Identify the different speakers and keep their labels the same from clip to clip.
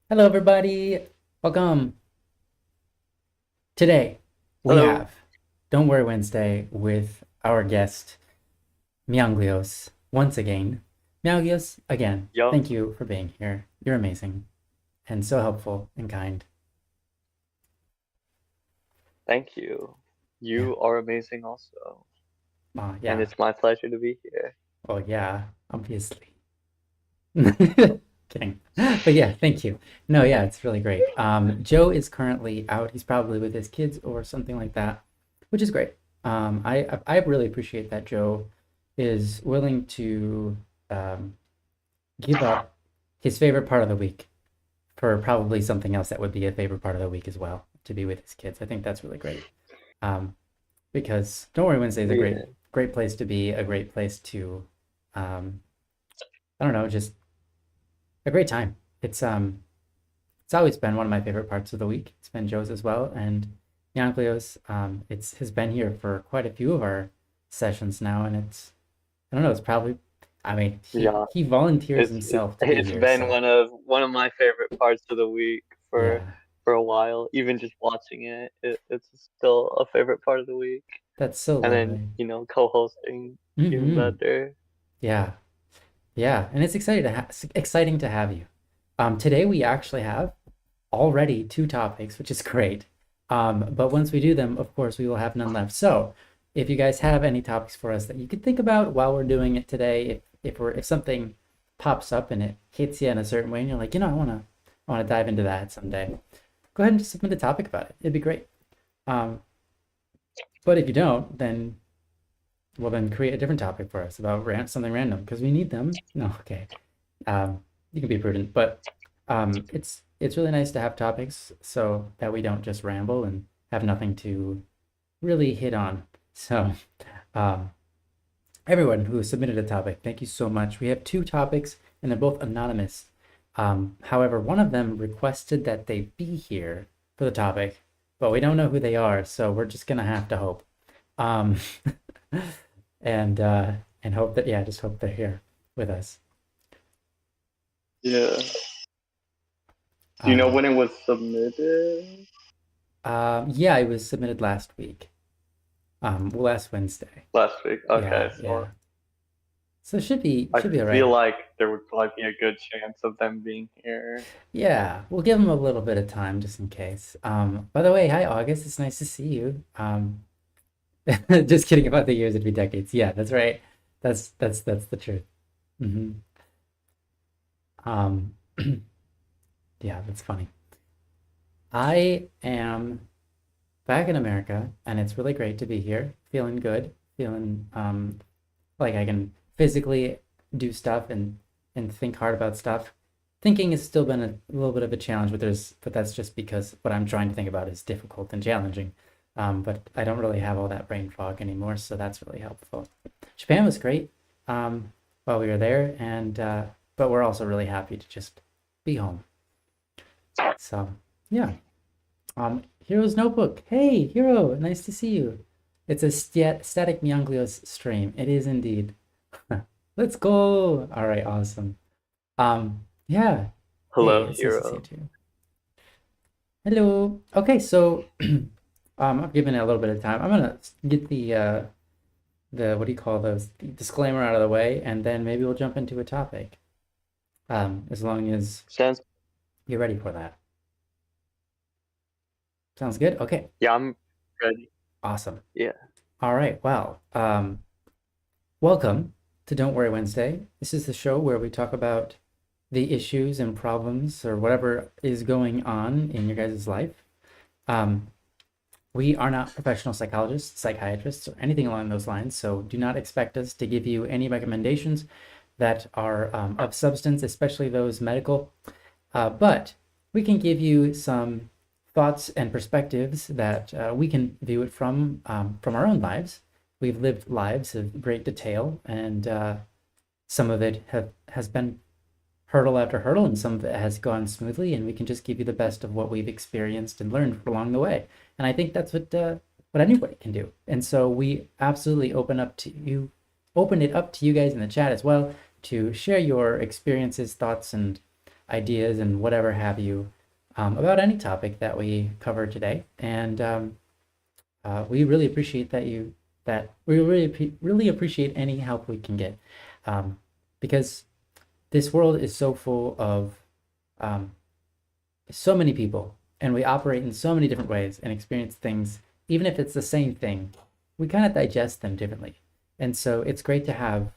Speaker 1: Hello, everybody. Welcome. Today we
Speaker 2: Hello.
Speaker 1: have Don't Worry Wednesday with our guest, Mianglios, once again. Mianglios, again,
Speaker 2: Yo,
Speaker 1: thank you for being here. You're amazing and so helpful and kind.
Speaker 2: thank you.
Speaker 1: Yeah.
Speaker 2: You are amazing also. And
Speaker 1: Yeah.
Speaker 2: it's my pleasure to be here.
Speaker 1: Oh, yeah, obviously. Kidding. But yeah, thank you. No, yeah, it's really great. Joe is currently out. He's probably with his kids or something like that, which is great. I really appreciate that Joe is willing to um, give up his favorite part of the week for probably something else that would be a favorite part of the week as well, to be with his kids. I think that's really great. Um, because Don't Worry Wednesday is a
Speaker 2: Yeah.
Speaker 1: great place to be, a great place to, um, I don't know, just a great time. It's always been one of my favorite parts of the week. It's been Joe's as well, and Yanklio's. It's has been here for quite a few of our sessions now, and it's I don't know. It's probably I mean
Speaker 2: Yeah.
Speaker 1: he volunteers
Speaker 2: It's it's
Speaker 1: himself to be
Speaker 2: it's
Speaker 1: here,
Speaker 2: been
Speaker 1: so
Speaker 2: one of my favorite parts of the week
Speaker 1: yeah,
Speaker 2: for a while. Even just watching it's still a favorite part of the week.
Speaker 1: that's so
Speaker 2: And then,
Speaker 1: lovely.
Speaker 2: co-hosting even
Speaker 1: Mm-hmm.
Speaker 2: better.
Speaker 1: Yeah, yeah, and it's exciting to have you. Today we actually have already two topics, which is great. But once we do them, of course, we will have none left. So if you guys have any topics for us that you could think about while we're doing it today, if something pops up and it hits you in a certain way, and you're like, I wanna dive into that someday, go ahead and just submit a topic about it. It'd be great. Um, but if you don't, then then create a different topic for us about something random because we need them. No, okay. You can be prudent, but it's really nice to have topics so that we don't just ramble and have nothing to really hit on. So, um, everyone who submitted a topic, thank you so much. We have two topics and they're both anonymous. However, one of them requested that they be here for the topic, but we don't know who they are, so we're just gonna have to hope. Um, and uh, and hope that yeah, just hope they're here with us.
Speaker 2: Yeah. Do you know
Speaker 1: Um,
Speaker 2: when it was submitted?
Speaker 1: yeah, it was submitted last week. Last Wednesday.
Speaker 2: Last week. Okay,
Speaker 1: Yeah,
Speaker 2: so
Speaker 1: yeah. So it should be
Speaker 2: I
Speaker 1: should be all
Speaker 2: feel
Speaker 1: right.
Speaker 2: like there would probably be a good chance of them being here.
Speaker 1: Yeah, we'll give them a little bit of time just in case. By the way, hi August. It's nice to see you. Just kidding about the years, it'd be decades. Yeah, that's right. That's the truth. Hmm. Um, yeah, that's funny. I am back in America, and it's really great to be here. Feeling good, feeling like I can physically do stuff and think hard about stuff. Thinking has still been a little bit of a challenge, but that's just because what I'm trying to think about is difficult and challenging. But I don't really have all that brain fog anymore, so that's really helpful. Japan was great while we were there, and but we're also really happy to just be home. So yeah. Hero's Notebook. Hey, Hero, nice to see you. It's a static Mianglios stream. It is indeed. Let's go. All right, awesome. Yeah. Hey,
Speaker 2: Hello,
Speaker 1: it's nice to see you
Speaker 2: hero.
Speaker 1: too. Hello. Okay, so I've given it a little bit of time. I'm gonna get the what do you call those? The disclaimer out of the way, and then maybe we'll jump into a topic. As long as
Speaker 2: Sounds
Speaker 1: you're ready for that. Sounds good? Okay,
Speaker 2: yeah, I'm ready.
Speaker 1: awesome.
Speaker 2: Yeah.
Speaker 1: All right, well, welcome to Don't Worry Wednesday. This is the show where we talk about the issues and problems or whatever is going on in your guys' life. Um, we are not professional psychologists, psychiatrists, or anything along those lines, so do not expect us to give you any recommendations that are of substance, especially those medical. But we can give you some thoughts and perspectives that we can view it from our own lives. We've lived lives of great detail, and some of it has been hurdle after hurdle, and some of it has gone smoothly. And we can just give you the best of what we've experienced and learned along the way. And I think that's what anybody can do. And so we absolutely open it up to you guys in the chat as well to share your experiences, thoughts, and ideas and whatever have you about any topic that we cover today. And we really appreciate that we really appreciate any help we can get, because this world is so full of um, so many people, and we operate in so many different ways and experience things, even if it's the same thing, we kind of digest them differently. And so it's great to have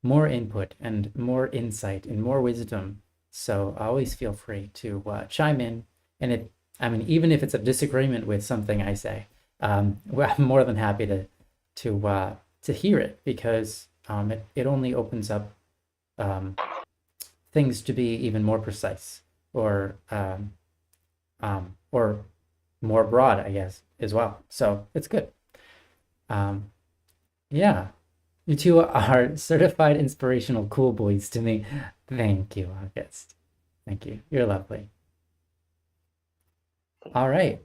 Speaker 1: more input and more insight and more wisdom. So I always feel free to chime in. And even if it's a disagreement with something I say, well, I'm more than happy to hear it, because it only opens up things to be even more precise, or more broad, I guess, as well. So it's good. Um, yeah, you two are certified inspirational cool boys to me. Thank you, August. Thank you. You're lovely. All right.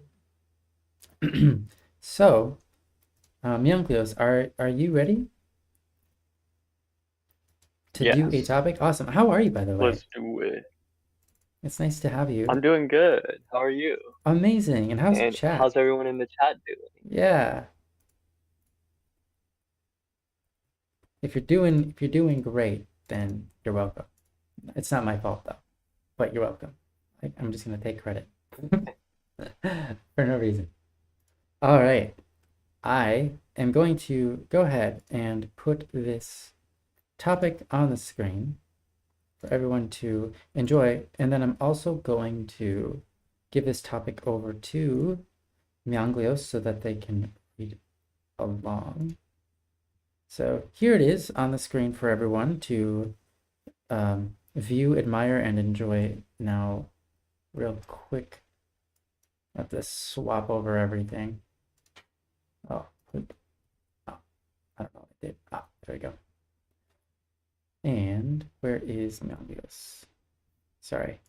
Speaker 1: So, Young Cleos, are you ready to do a
Speaker 2: Yes.
Speaker 1: topic? Awesome. How are you, by the way?
Speaker 2: Let's do it.
Speaker 1: It's nice to have you.
Speaker 2: I'm doing good. How are you?
Speaker 1: Amazing. And how's the
Speaker 2: And
Speaker 1: chat?
Speaker 2: how's everyone in the chat doing?
Speaker 1: Yeah. If you're doing great, then you're welcome. It's not my fault though, but you're welcome. I'm just gonna take credit for no reason. All right. I am going to go ahead and put this topic on the screen for everyone to enjoy. And then I'm also going to give this topic over to Myanglios so that they can read along. So here it is on the screen for everyone to view, admire, and enjoy. Now, real quick, I have to swap over everything. Oh, I don't know what I did. There we go. And where is Myanglios? Sorry,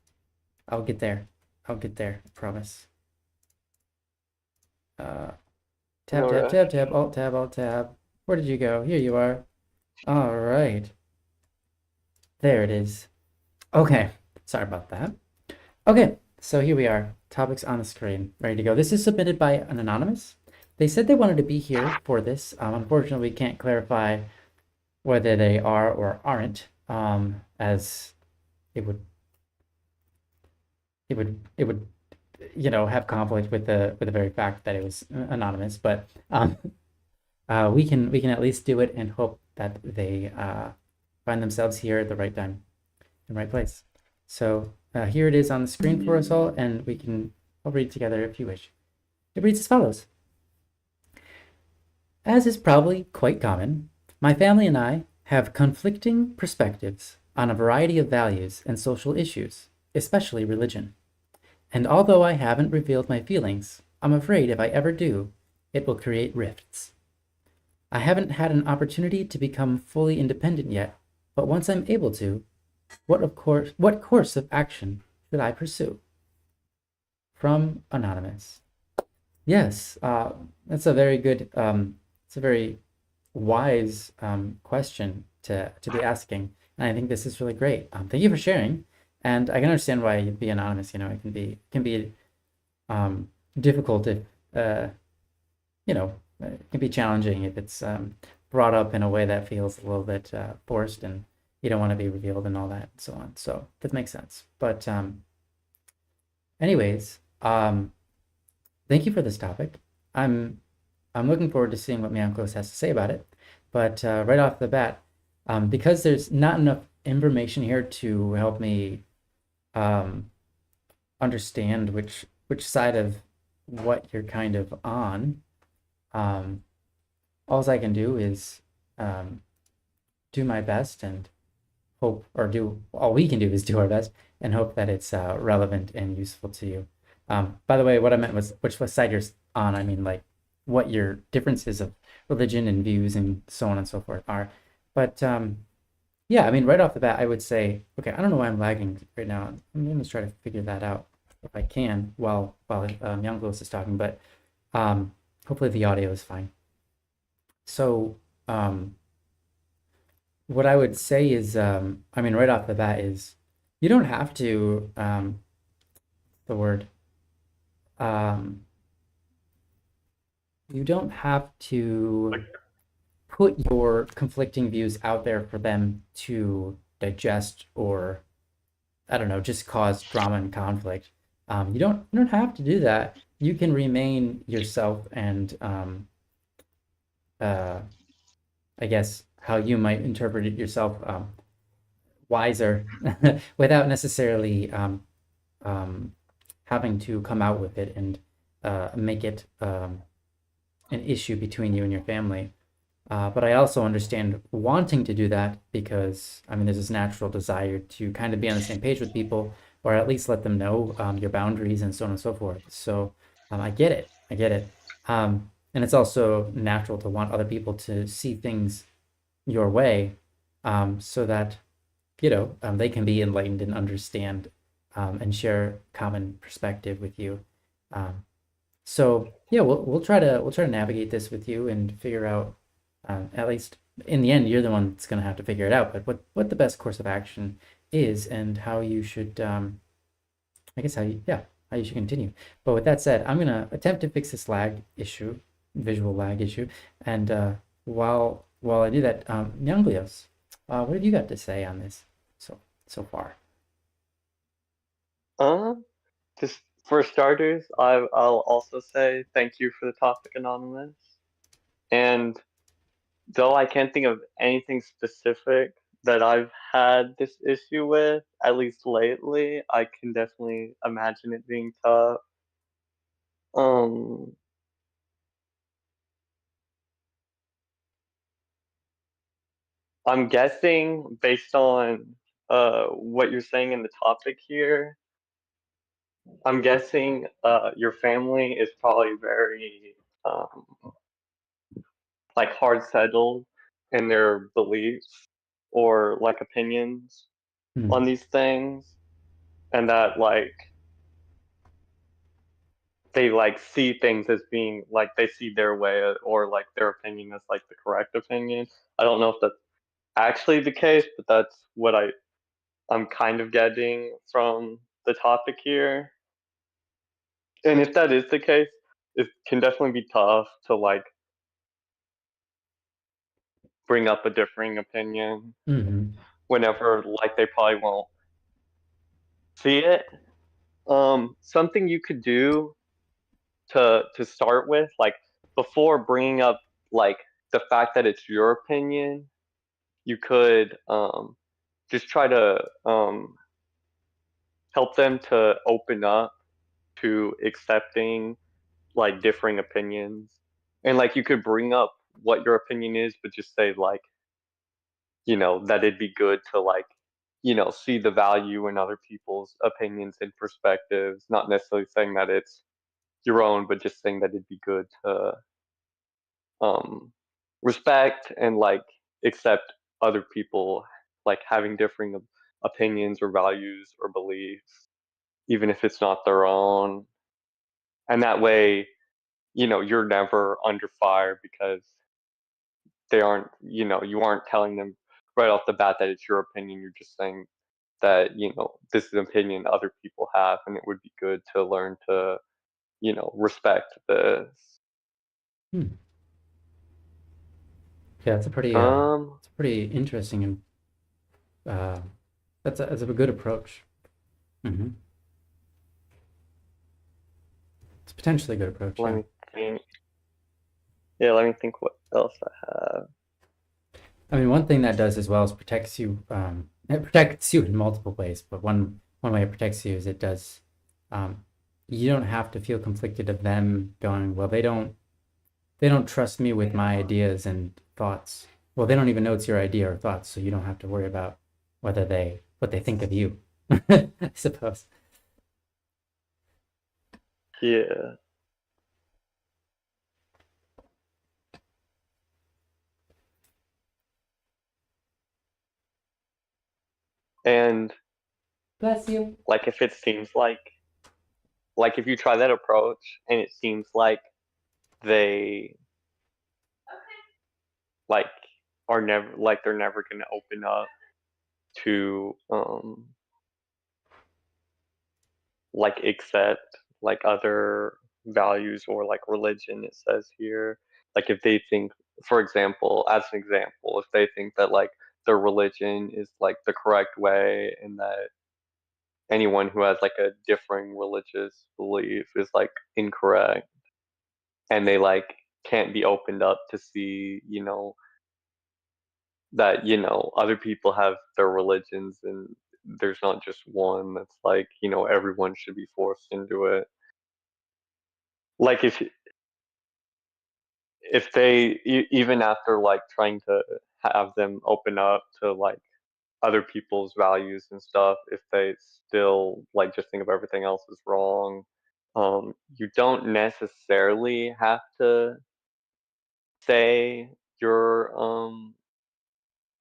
Speaker 1: I'll get there. I promise. Tab, alt tab. Where did you go? Here you are. All right. There it is. Okay, sorry about that. Okay, so here we are. Topics on the screen, ready to go. This is submitted by an anonymous. They said they wanted to be here for this. Unfortunately, we can't clarify whether they are or aren't, as it would have conflict with the very fact that it was anonymous. But we can at least do it and hope that they find themselves here at the right time and right place. So here it is on the screen for us all, and I'll read it together if you wish. It reads as follows. As is probably quite common, my family and I have conflicting perspectives on a variety of values and social issues, especially religion. And although I haven't revealed my feelings, I'm afraid if I ever do, it will create rifts. I haven't had an opportunity to become fully independent yet, but once I'm able to, what course of action should I pursue? From Anonymous. Yes, that's a very good, it's a very wise question to be asking, and I think this is really great. Thank you for sharing, and I can understand why you'd be anonymous. It can be difficult if it can be challenging if it's brought up in a way that feels a little bit forced, and you don't want to be revealed and all that and so on. So that makes sense. But anyways, thank you for this topic. I'm looking forward to seeing what Miankos has to say about it. But right off the bat, because there's not enough information here to help me understand which side of what you're kind of on, all I can do is do my best and hope, all we can do is do our best and hope that it's relevant and useful to you. By the way, what I meant was which side you're on. I mean, like, what your differences of religion and views and so on and so forth are. But yeah, I mean, right off the bat, I would say, okay, I don't know why I'm lagging right now. I'm going to try to figure that out if I can while Young is talking, but hopefully the audio is fine. So what I would say is, I mean, right off the bat is you don't have to the word um you don't have to
Speaker 2: Like,
Speaker 1: put your conflicting views out there for them to digest or I don't know, just cause drama and conflict. You don't have to do that. You can remain yourself and uh, I guess how you might interpret it yourself wiser without necessarily um, having to come out with it and make it an issue between you and your family. But I also understand wanting to do that because, I mean, there's this natural desire to kind of be on the same page with people or at least let them know your boundaries and so on and so forth. So I get it. I get it. And it's also natural to want other people to see things your way so that, they can be enlightened and understand and share common perspective with you. Um, so yeah, we'll try to navigate this with you and figure out at least in the end, you're the one that's going to have to figure it out. But what the best course of action is and how you should, I guess how you should continue. But with that said, I'm going to attempt to fix this visual lag issue, and while I do that, Nyanglios, what have you got to say on this so far?
Speaker 2: um, just for starters, I'll also say thank you for the topic, Anonymous. And though I can't think of anything specific that I've had this issue with, at least lately, I can definitely imagine it being tough. Um, I'm guessing based on what you're saying in the topic here, I'm guessing your family is probably very um, like hard settled in their beliefs or like opinions on
Speaker 1: Hmm.
Speaker 2: these things, and that like they like see things as being like they see their way or like their opinion as like the correct opinion. I don't know if that's actually the case, but that's what I'm kind of getting from the topic here. And if that is the case, it can definitely be tough to like bring up a differing opinion
Speaker 1: Hmm.
Speaker 2: whenever like they probably won't see it. Something you could do to start with, like before bringing up like the fact that it's your opinion, you could just try to help them to open up to accepting like differing opinions. And like you could bring up what your opinion is, but just say like, that it'd be good to like, see the value in other people's opinions and perspectives, not necessarily saying that it's your own, but just saying that it'd be good to um respect and like accept other people like having differing opinions or values or beliefs, even if it's not their own. And that way, you're never under fire because they aren't, you aren't telling them right off the bat that it's your opinion. You're just saying that, this is an opinion other people have, and it would be good to learn to, respect this.
Speaker 1: Hmm. Yeah,
Speaker 2: Um,
Speaker 1: it's a pretty interesting and uh, that's a good approach. Hmm. It's potentially a good approach.
Speaker 2: let
Speaker 1: Yeah.
Speaker 2: me think. Yeah, let me think what else I have.
Speaker 1: I mean, one thing that does as well is protects you. It protects you in multiple ways, but one way it protects you is it does. Um, you don't have to feel conflicted of them going, well, they don't trust me with my ideas and thoughts. Well, they don't even know it's your idea or thoughts, so you don't have to worry about what they think of you. I suppose.
Speaker 2: Yeah, and
Speaker 1: Bless you.
Speaker 2: like if it seems like if you try that approach and it seems like they like are never like they're never gonna open up to like accept like other values or like religion, it says here. Like if they think, for example, as an example, if they think that like their religion is like the correct way and that anyone who has like a differing religious belief is like incorrect, and they like can't be opened up to see, that, other people have their religions and there's not just one that's like, everyone should be forced into it. Like if they even after like trying to have them open up to like other people's values and stuff, if they still like just think of everything else as wrong, you don't necessarily have to say your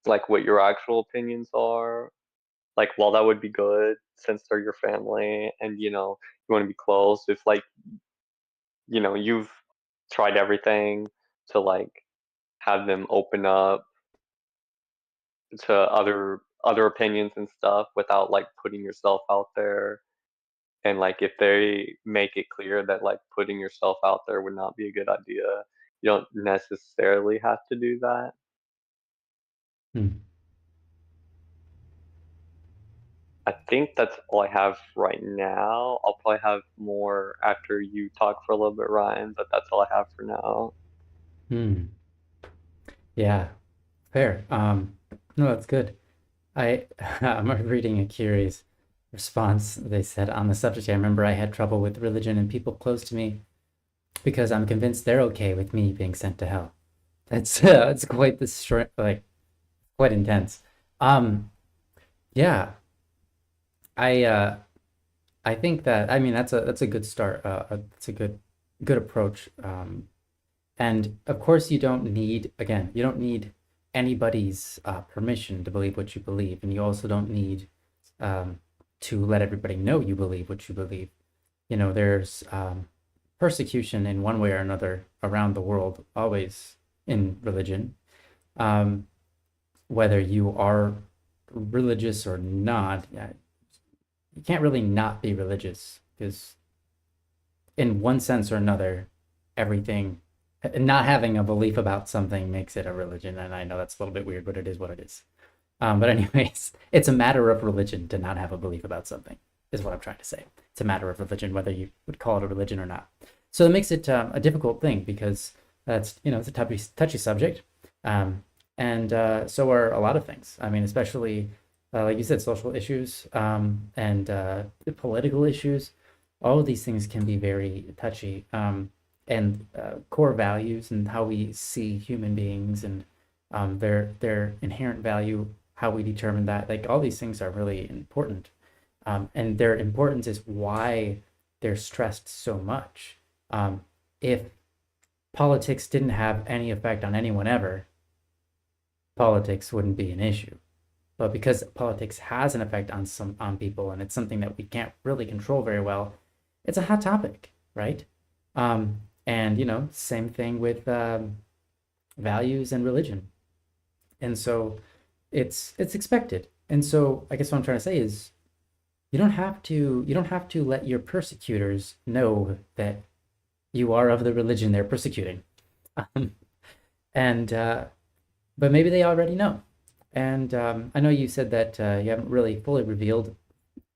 Speaker 2: like what your actual opinions are. Like, while that would be good since they're your family and you want to be close, if like you've tried everything to like have them open up to other opinions and stuff without like putting yourself out there, and like if they make it clear that like putting yourself out there would not be a good idea, you don't necessarily have to do that.
Speaker 1: Hmm.
Speaker 2: I think that's all I have right now. I'll probably have more after you talk for a little bit, Ryan, but that's all I have for now.
Speaker 1: Hmm. Yeah, fair. No, that's good. I'm reading a curious response. They said on the subject, I remember I had trouble with religion and people close to me because I'm convinced they're okay with me being sent to hell. That's quite the short, like quite intense. Um, yeah, I I think that I mean that's a good start. It's a good approach. And of course, you don't need, again, you don't need anybody's permission to believe what you believe. And you also don't need um, to let everybody know you believe what you believe. There's persecution in one way or another around the world, always in religion. Um, Whether you are religious or not, you can't really not be religious because in one sense or another, everything, not having a belief about something makes it a religion. And I know that's a little bit weird, but it is what it is. But anyways, it's a matter of religion to not have a belief about something, is what I'm trying to say. It's a matter of religion, whether you would call it a religion or not. So it makes it a difficult thing because that's, it's a touchy subject. And so are a lot of things. I mean, especially, like you said, social issues and political issues. All of these things can be very touchy. And core values and how we see human beings and their inherent value, how we determine that, like all these things are really important. And their importance is why they're stressed so much. If politics didn't have any effect on anyone ever, politics wouldn't be an issue. But because politics has an effect on people and it's something that we can't really control very well, it's a hot topic, right? And same thing with values and religion. And so it's expected. And so I guess what I'm trying to say is you don't have to let your persecutors know that you are of the religion they're persecuting. Um, and but maybe they already know. And I know you said that you haven't really fully revealed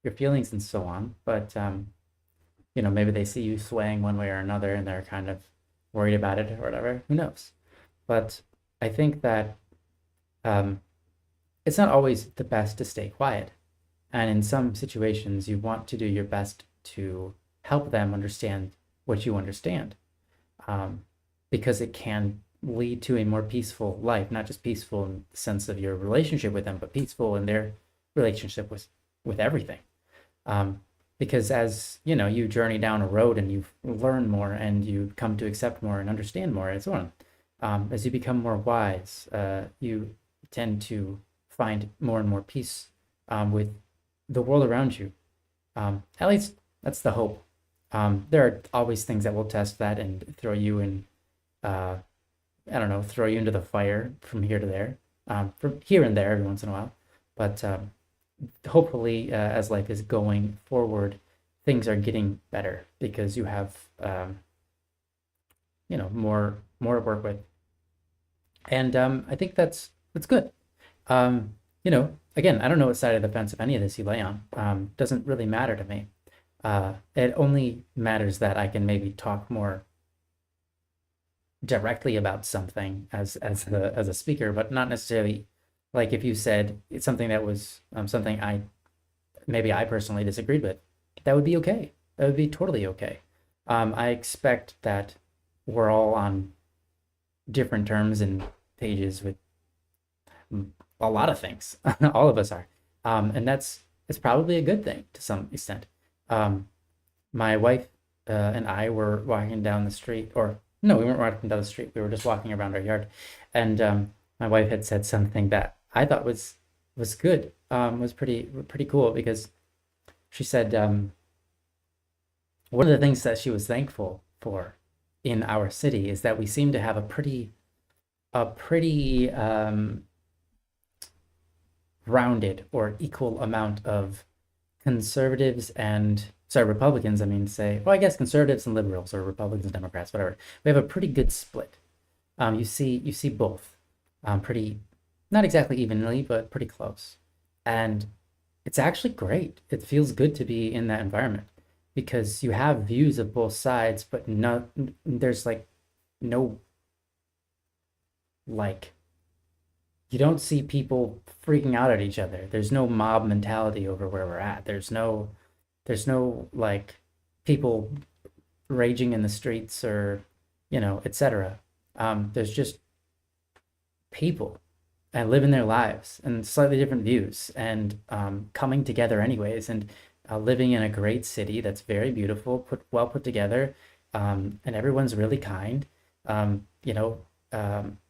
Speaker 1: your feelings and so on, but maybe they see you swaying one way or another and they're kind of worried about it or whatever. Who knows? But I think that um, it's not always the best to stay quiet. And in some situations, you want to do your best to help them understand what you understand, um, because it can lead to a more peaceful life, not just peaceful in the sense of your relationship with them, but peaceful in their relationship with everything. Um, because as you journey down a road and you learn more and you come to accept more and understand more and so on, as you become more wise, you tend to find more and more peace with the world around you. At least that's the hope. There are always things that will test that and throw you in, uh, I don't know, throw you into the fire from here to there, from here and there every once in a while. But hopefully, as life is going forward, things are getting better because you have more to work with. And I think that's good. Again, I don't know what side of the fence of any of this you lay on. Doesn't really matter to me. It only matters that I can maybe talk more directly about something as a speaker, but not necessarily like if you said it's something that was something I personally disagreed with, that would be okay. That would be totally okay. I expect that we're all on different terms and pages with a lot of things. All of us are, and it's probably a good thing to some extent. Um, my wife and I were walking down the street, or no, we weren't walking down the street. We were just walking around our yard, and my wife had said something that I thought was good, was pretty cool because she said one of the things that she was thankful for in our city is that we seem to have a pretty rounded or equal amount of conservatives and Republicans, I mean, say, well, I guess conservatives and liberals or Republicans and Democrats, whatever. We have a pretty good split. You see both, pretty, not exactly evenly, but pretty close. And it's actually great. It feels good to be in that environment because you have views of both sides, but there's like no like you don't see people freaking out at each other. There's no mob mentality over where we're at. There's no like people raging in the streets or etc. There's just people and living their lives and slightly different views and coming together anyways and living in a great city that's very beautiful, well put together, and everyone's really kind. Um, you know,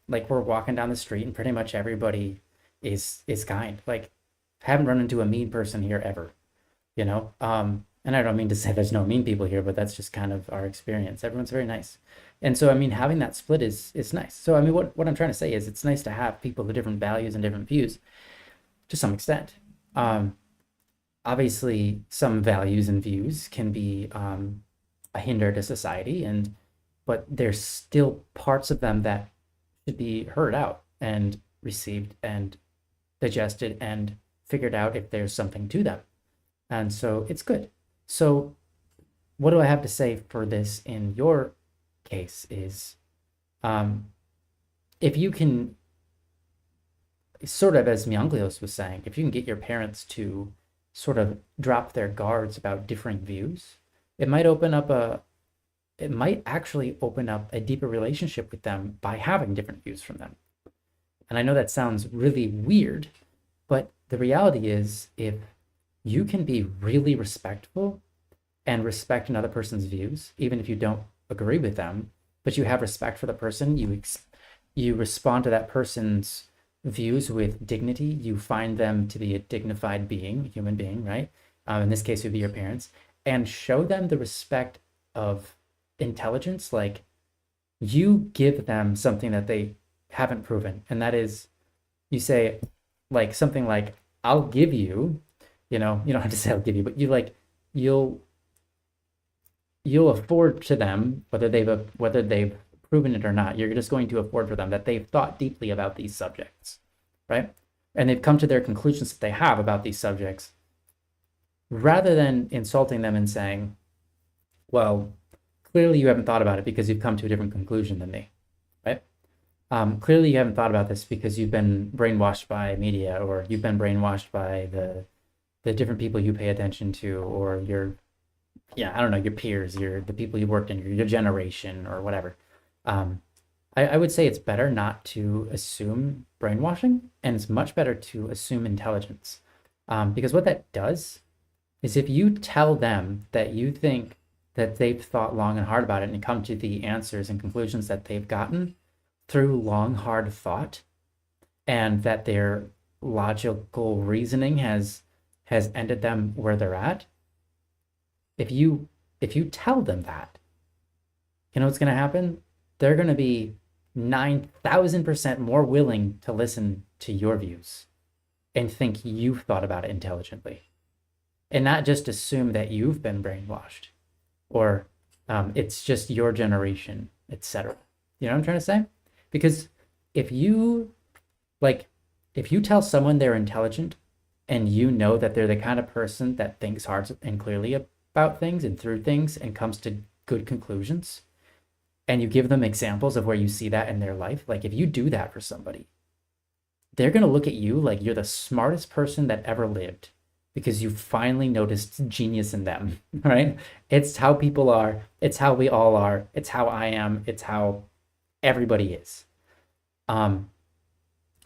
Speaker 1: like we're walking down the street and pretty much everybody is kind. Like, haven't run into a mean person here ever. And I don't mean to say there's no mean people here, but that's just kind of our experience. Everyone's very nice. And so I mean having that split is nice. So I mean what I'm trying to say is it's nice to have people with different values and different views to some extent. Um, Obviously some values and views can be a hinder to society, but there's still parts of them that should be heard out and received and digested and figured out if there's something to them. And so it's good. So what do I have to say for this in your case is um, if you can, sort of as Mianglios was saying, if you can get your parents to sort of drop their guards about differing views, it might open up it might actually open up a deeper relationship with them by having different views from them. And I know that sounds really weird, but the reality is if you can be really respectful and respect another person's views, even if you don't agree with them, but you have respect for the person, you respond to that person's views with dignity, you find them to be a dignified being, human being, right? In this case, it would be your parents, and show them the respect of intelligence. Like, you give them something that they haven't proven, and that is, you say, like something like, "I'll give you," you don't have to say "I'll give you," but you'll afford to them whether they've proven it or not. You're just going to afford for them that they've thought deeply about these subjects, right? And they've come to their conclusions that they have about these subjects, rather than insulting them and saying, "Well, clearly you haven't thought about it because you've come to a different conclusion than me," right? Clearly you haven't thought about this because you've been brainwashed by media, or you've been brainwashed by the different people you pay attention to, or I don't know, your peers, the people you worked in, your generation, or whatever. I would say it's better not to assume brainwashing, and it's much better to assume intelligence. Because what that does is if you tell them that you think that they've thought long and hard about it and come to the answers and conclusions that they've gotten through long, hard thought, and that their logical reasoning has ended them where they're at, if you tell them that, you know what's going to happen? They're going to be 9,000% more willing to listen to your views and think you've thought about it intelligently. and not just assume that you've been brainwashed or it's just your generation, etc. You know what I'm trying to say? Because if you like, if you tell someone they're intelligent and you know that they're the kind of person that thinks hard and clearly about things and through things and comes to good conclusions, and you give them examples of where you see that in their life, like if you do that for somebody, they're going to look at you like you're the smartest person that ever lived because you finally noticed genius in them, right? It's how people are. It's how we all are. It's how I am. It's how everybody is. Um,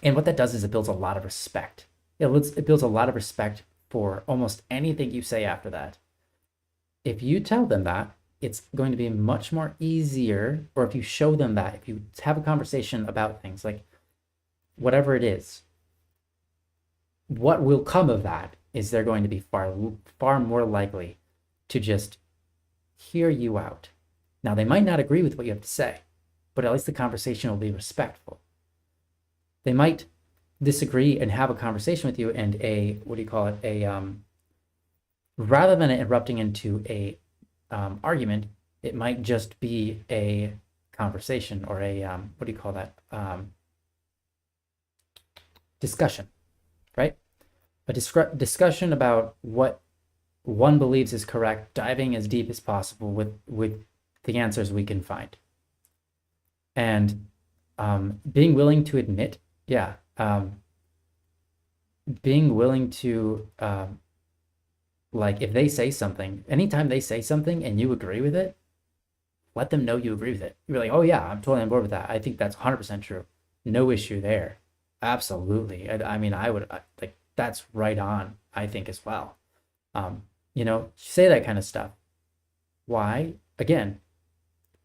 Speaker 1: and what that does is it builds a lot of respect. It builds a lot of respect for almost anything you say after that. If you tell them that, it's going to be much more easier, or if you show them that, if you have a conversation about things like whatever it is, what will come of that is they're going to be far more likely to just hear you out. Now, they might not agree with what you have to say, but at least the conversation will be respectful. They might disagree and have a conversation with you, and rather than it erupting into a argument, it might just be a conversation or a discussion, right? A discussion about what one believes is correct, diving as deep as possible with the answers we can find, and being willing to admit, being willing to like if they say something, anytime they say something and you agree with it, let them know you agree with it. You're like, oh yeah, I'm totally on board with that. I think that's 100% true. No issue there. Absolutely. I mean, like that's right on, I think as well. Say that kind of stuff. Why? Again,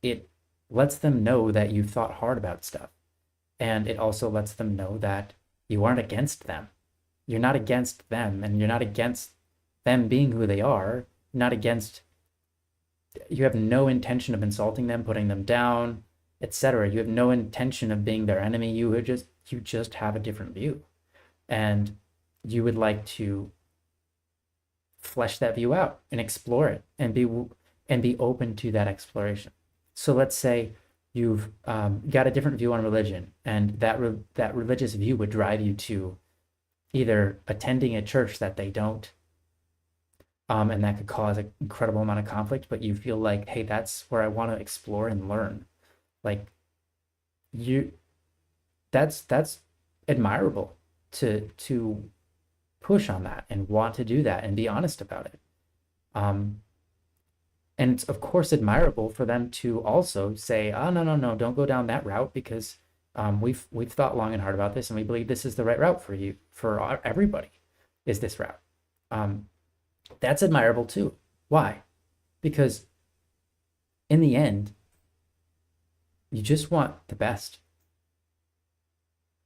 Speaker 1: it lets them know that you've thought hard about stuff. And it also lets them know that you aren't against them. You're not against them, and you're not against them being who they are, not against, you have no intention of insulting them, putting them down, etc. You have no intention of being their enemy. You just have a different view, and you would like to flesh that view out and explore it and be open to that exploration. So let's say you've got a different view on religion, and that religious view would drive you to either attending a church that they don't, and that could cause an incredible amount of conflict, but you feel like, hey, that's where I want to explore and learn. Like that's admirable to push on that and want to do that and be honest about it. And it's of course admirable for them to also say, oh, no, don't go down that route, because we've thought long and hard about this, and we believe this is the right route for you, for everybody, is this route. That's admirable too. Why? Because in the end, you just want the best.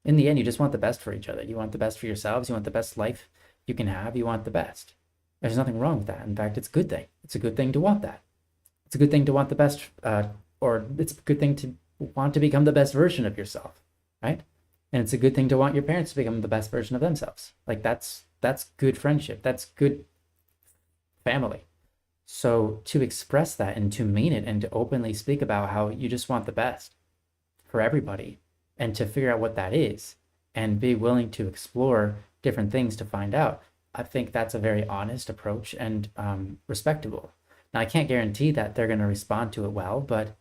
Speaker 1: In the end, you just want the best for each other. You want the best for yourselves. You want the best life you can have. You want the best. There's nothing wrong with that. In fact, it's a good thing. It's a good thing to want that. It's a good thing to want the best, or it's a good thing to want to become the best version of yourself, right? And it's a good thing to want your parents to become the best version of themselves. Like that's good friendship. That's good family. So to express that and to mean it and to openly speak about how you just want the best for everybody, and to figure out what that is and be willing to explore different things to find out, I think that's a very honest approach and respectable. Now, I can't guarantee that they're going to respond to it well, but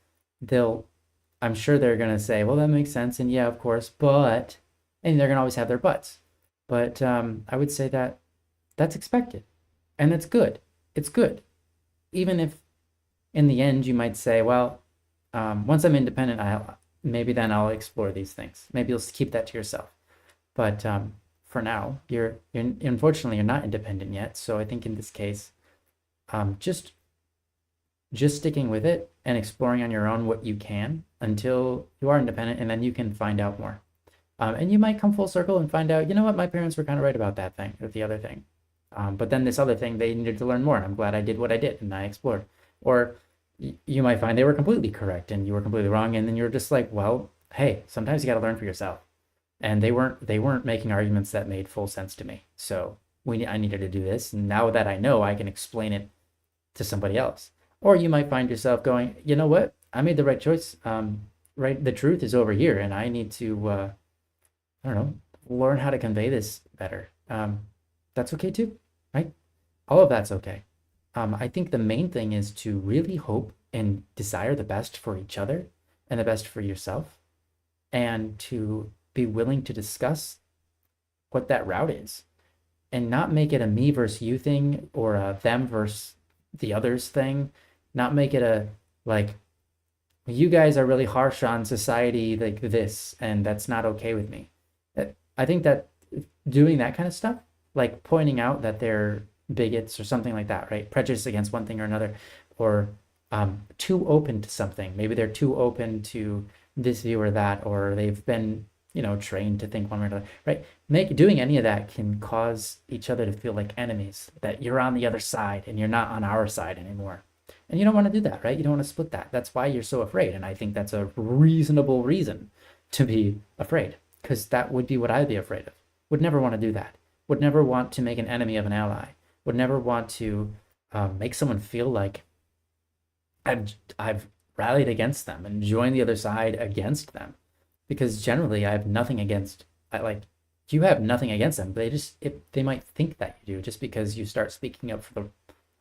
Speaker 1: I'm sure they're going to say, well, that makes sense. And yeah, of course, but, and they're going to always have their buts. But I would say that that's expected, and that's good. It's good. Even if in the end you might say, well, once I'm independent, maybe then I'll explore these things. Maybe you'll keep that to yourself. But for now, you're unfortunately you're not independent yet. So I think in this case, just sticking with it and exploring on your own what you can until you are independent, and then you can find out more. And you might come full circle and find out, you know what, my parents were kind of right about that thing or the other thing. But then this other thing, they needed to learn more, and I'm glad I did what I did and I explored. Or you might find they were completely correct and you were completely wrong, and then you're just like, well, hey, sometimes you got to learn for yourself. And they weren't making arguments that made full sense to me. So I needed to do this, and now that I know, I can explain it to somebody else. Or you might find yourself going, you know what, I made the right choice. Right, the truth is over here, and I need to I don't know, learn how to convey this better. That's okay too, right? All of that's okay. I think the main thing is to really hope and desire the best for each other and the best for yourself, and to be willing to discuss what that route is, and not make it a me versus you thing or a them versus the others thing. Not make it a like you guys are really harsh on society like this, and that's not okay with me. I think that doing that kind of stuff, like pointing out that they're bigots or something like that, right? Prejudice against one thing or another, or too open to something. Maybe they're too open to this view or that, or they've been, trained to think one way or another, right? Doing any of that can cause each other to feel like enemies, that you're on the other side and you're not on our side anymore. And you don't want to do that, right? You don't want to split that. That's why you're so afraid. And I think that's a reasonable reason to be afraid, because that would be what I'd be afraid of. Would never want to do that. Would never want to make an enemy of an ally. Would never want to make someone feel like I've rallied against them and joined the other side against them. Because generally, I have nothing against. You have nothing against them. They might think that you do just because you start speaking up for the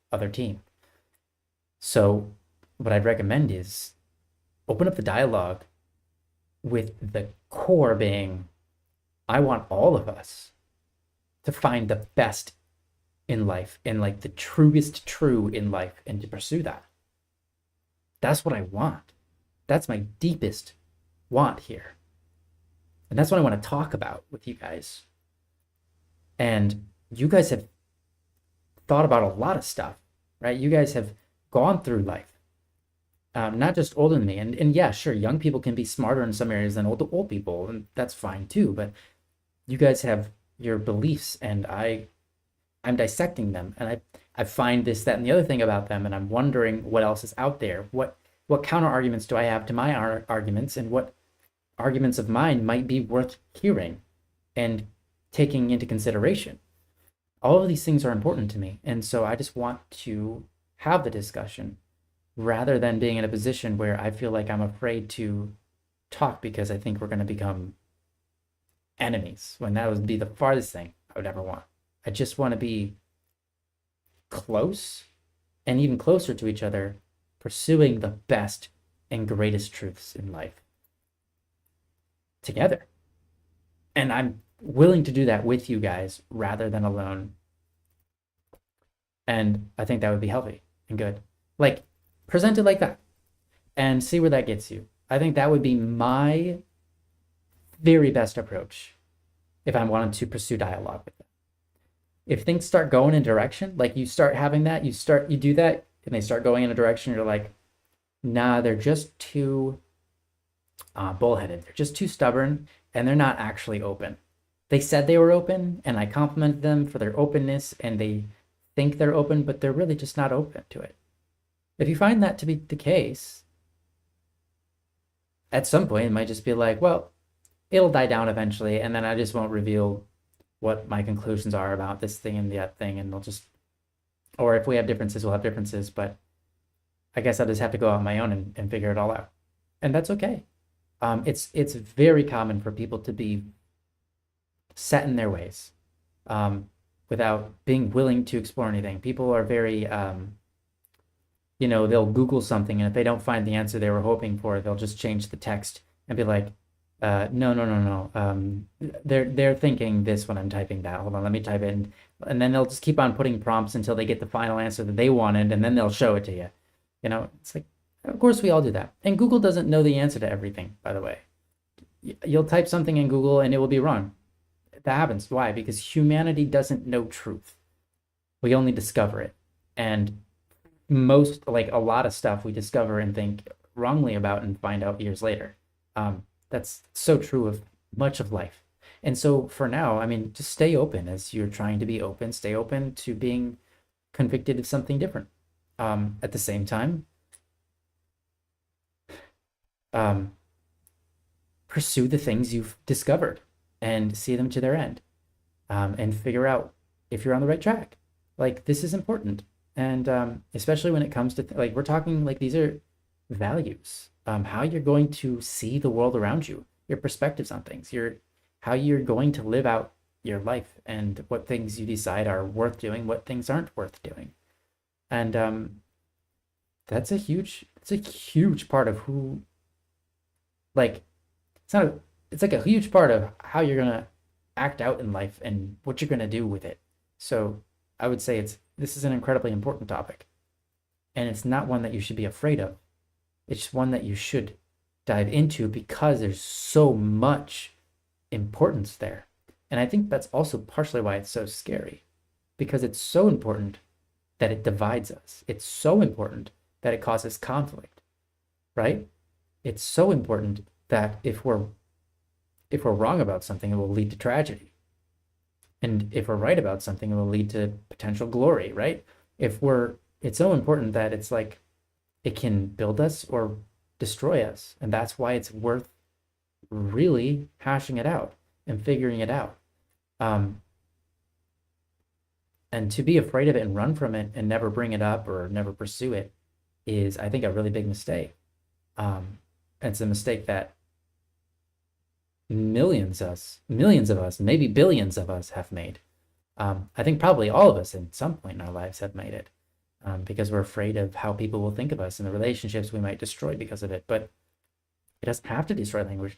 Speaker 1: other team. So, what I'd recommend is open up the dialogue with the core being, I want all of us to find the best in life and like the truest true in life and to pursue that. That's what I want. That's my deepest want here. And that's what I want to talk about with you guys. And you guys have thought about a lot of stuff, right? You guys have gone through life. Not just older than me. And yeah, sure, young people can be smarter in some areas than old people, and that's fine too. But you guys have your beliefs, and I'm dissecting them, and I find this, that, and the other thing about them, and I'm wondering what else is out there. What counter arguments do I have to my arguments, and what arguments of mine might be worth hearing and taking into consideration. All of these things are important to me, and so I just want to have the discussion rather than being in a position where I feel like I'm afraid to talk because I think we're going to become enemies, when that would be the farthest thing I would ever want. I just want to be close and even closer to each other, pursuing the best and greatest truths in life together. And I'm willing to do that with you guys rather than alone. And I think that would be healthy and good. Like, present it like that and see where that gets you. I think that would be my very best approach if I wanted to pursue dialogue with them. If things start going in a direction, like you start having that, you do that, and they start going in a direction, you're like, nah, they're just too bullheaded. They're just too stubborn, and they're not actually open. They said they were open, and I complimented them for their openness, and they think they're open, but they're really just not open to it. If you find that to be the case, at some point it might just be like, well, it'll die down eventually, and then I just won't reveal what my conclusions are about this thing and that thing, and they'll just, or if we have differences, we'll have differences, but I guess I'll just have to go out on my own and figure it all out. And that's okay. It's very common for people to be set in their ways without being willing to explore anything. People are very they'll Google something, and if they don't find the answer they were hoping for, they'll just change the text and be like, no. They're thinking this when I'm typing that. Hold on, let me type it in. And then they'll just keep on putting prompts until they get the final answer that they wanted, and then they'll show it to you. It's like, of course we all do that. And Google doesn't know the answer to everything, by the way. You'll type something in Google and it will be wrong. That happens. Why? Because humanity doesn't know truth. We only discover it. And a lot of stuff we discover and think wrongly about and find out years later. That's so true of much of life. And so for now, just stay open as you're trying to be open. Stay open to being convicted of something different. At the same time, pursue the things you've discovered and see them to their end, and figure out if you're on the right track. Like, this is important. And especially when it comes to like, we're talking like these are values, how you're going to see the world around you, your perspectives on things, your how you're going to live out your life, and what things you decide are worth doing, what things aren't worth doing. And it's a huge part of who, like, it's not a, it's like a huge part of how you're gonna act out in life and what you're gonna do with it. So I would say this is an incredibly important topic, and it's not one that you should be afraid of. It's one that you should dive into because there's so much importance there. And I think that's also partially why it's so scary, because it's so important that it divides us. It's so important that it causes conflict, right? It's so important that if we're wrong about something, it will lead to tragedy. And if we're right about something, it will lead to potential glory, right? It's so important that it's like it can build us or destroy us. And that's why it's worth really hashing it out and figuring it out. Um, and to be afraid of it and run from it and never bring it up or never pursue it is, I think, a really big mistake. It's a mistake that millions of us, maybe billions of us have made. I think probably all of us in some point in our lives have made it, because we're afraid of how people will think of us and the relationships we might destroy because of it. But it doesn't have to destroy language.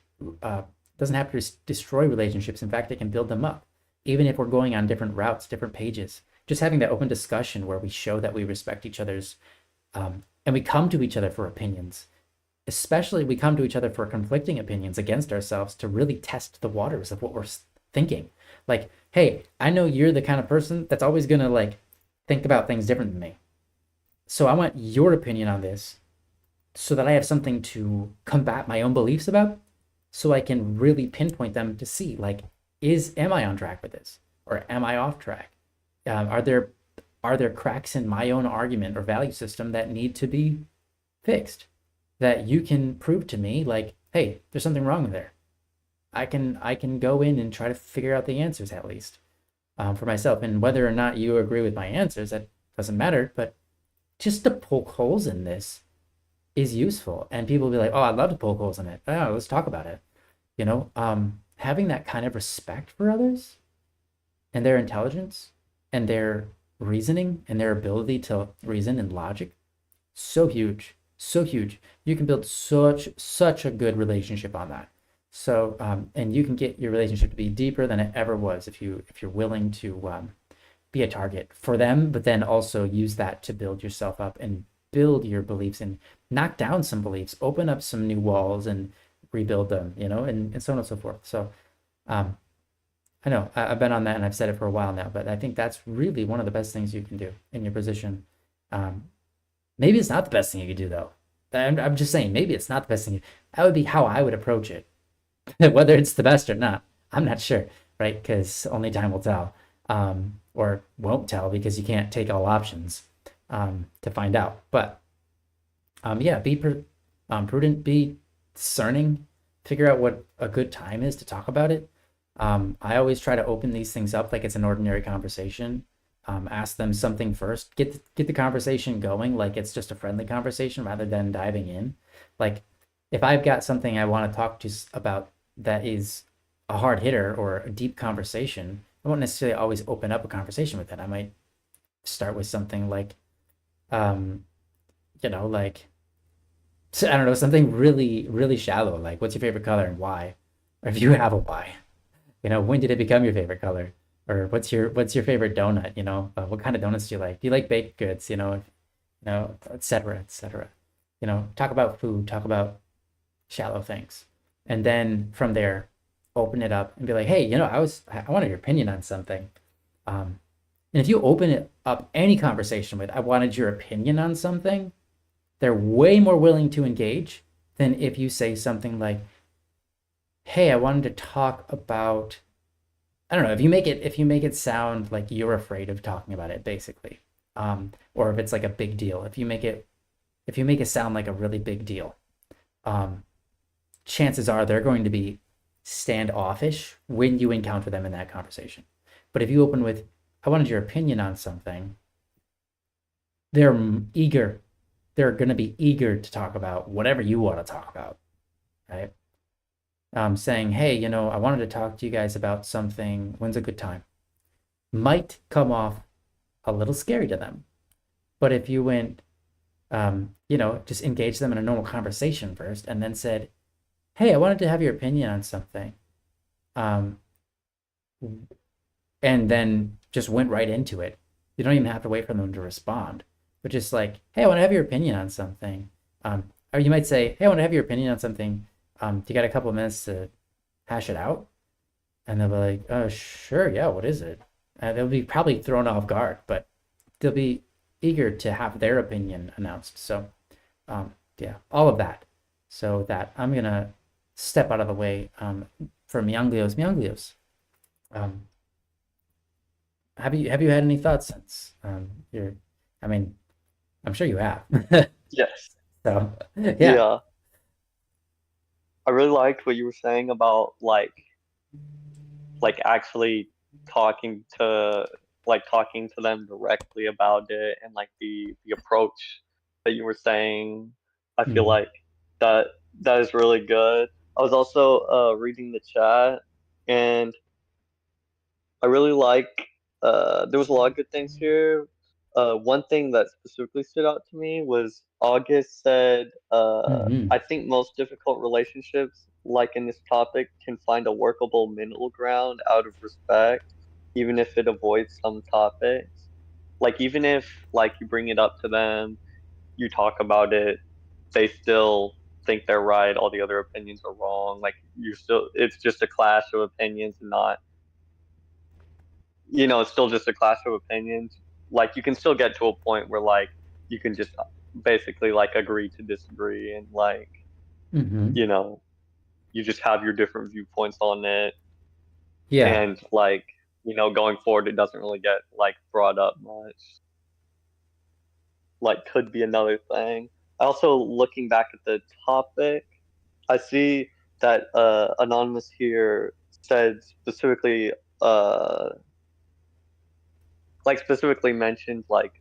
Speaker 1: Doesn't have to destroy relationships. In fact, it can build them up. Even if we're going on different routes, different pages, just having that open discussion where we show that we respect each other's, and we come to each other for opinions. Especially, we come to each other for conflicting opinions against ourselves to really test the waters of what we're thinking. Like, hey, I know you're the kind of person that's always gonna like think about things different than me. So I want your opinion on this so that I have something to combat my own beliefs about, so I can really pinpoint them to see, like, am I on track with this, or am I off track? Are there cracks in my own argument or value system that need to be fixed? That you can prove to me, like, hey, there's something wrong there. I can go in and try to figure out the answers, at least, for myself. And whether or not you agree with my answers, that doesn't matter. But just to poke holes in this is useful. And people will be like, oh, I'd love to poke holes in it. Oh, let's talk about it. Having that kind of respect for others and their intelligence and their reasoning and their ability to reason and logic, so huge, so huge. You can build such a good relationship on that. So and you can get your relationship to be deeper than it ever was if you're willing to be a target for them, but then also use that to build yourself up and build your beliefs and knock down some beliefs, open up some new walls and rebuild them, and so on and so forth. So I know I've been on that and I've said it for a while now, but I think that's really one of the best things you can do in your position. Maybe it's not the best thing you could do, though. I'm just saying, maybe it's not the best thing. That would be how I would approach it. Whether it's the best or not, I'm not sure, right? Because only time will tell, or won't tell, because you can't take all options to find out. But yeah, be prudent, be discerning, figure out what a good time is to talk about it. I always try to open these things up like it's an ordinary conversation. Ask them something first, get the conversation going like it's just a friendly conversation rather than diving in. Like, if I've got something I want to talk to about that is a hard hitter or a deep conversation, I won't necessarily always open up a conversation with it. I might start with something like, like, I don't know, something really, really shallow, like, what's your favorite color and why? Or if you have a why, when did it become your favorite color? Or what's your favorite donut? What kind of donuts do you like? Do you like baked goods? Et cetera, et cetera. Talk about food, talk about shallow things, and then from there, open it up and be like, hey, I wanted your opinion on something. And if you open it up any conversation with, I wanted your opinion on something, they're way more willing to engage than if you say something like, hey, I wanted to talk about, I don't know, if you make it sound like you're afraid of talking about it, basically, or if it's like a big deal, if you make it sound like a really big deal, chances are they're going to be standoffish when you encounter them in that conversation. But if you open with, I wanted your opinion on something, they're eager. They're going to be eager to talk about whatever you want to talk about, right? Saying, hey, I wanted to talk to you guys about something. When's a good time? Might come off a little scary to them. But if you went, just engage them in a normal conversation first and then said, hey, I wanted to have your opinion on something. Um, and then just went right into it. You don't even have to wait for them to respond, but just like, hey, I want to have your opinion on something. Or you might say, hey, I want to have your opinion on something. Do you got a couple of minutes to hash it out? And they'll be like, oh, sure, yeah, what is it? They'll be probably thrown off guard, but they'll be eager to have their opinion announced. So, yeah, all of that. So that I'm gonna step out of the way for Mianglios. Mianglios. Um, have you had any thoughts since you're? I mean, I'm sure you have.
Speaker 2: Yes.
Speaker 1: So, yeah.
Speaker 2: Yeah. I really liked what you were saying about like actually talking to talking to them directly about it, and like the approach that you were saying. I feel
Speaker 1: Mm,
Speaker 2: like that that is really good. I was also reading the chat, and I really like there was a lot of good things here. One thing that specifically stood out to me was August said,
Speaker 1: mm-hmm,
Speaker 2: I think most difficult relationships, like in this topic, can find a workable middle ground out of respect, even if it avoids some topics. Like even if like you bring it up to them, you talk about it, they still think they're right, all the other opinions are wrong. Like you still it's just a clash of opinions and not it's still just a clash of opinions. Like you can still get to a point where like you can just basically like agree to disagree, and like,
Speaker 1: mm-hmm.
Speaker 2: you know, you just have your different viewpoints on it,
Speaker 1: Yeah.
Speaker 2: and like, going forward it doesn't really get like brought up much. Like could be another thing. Also looking back at the topic, I see that Anonymous here said specifically uh specifically mentioned like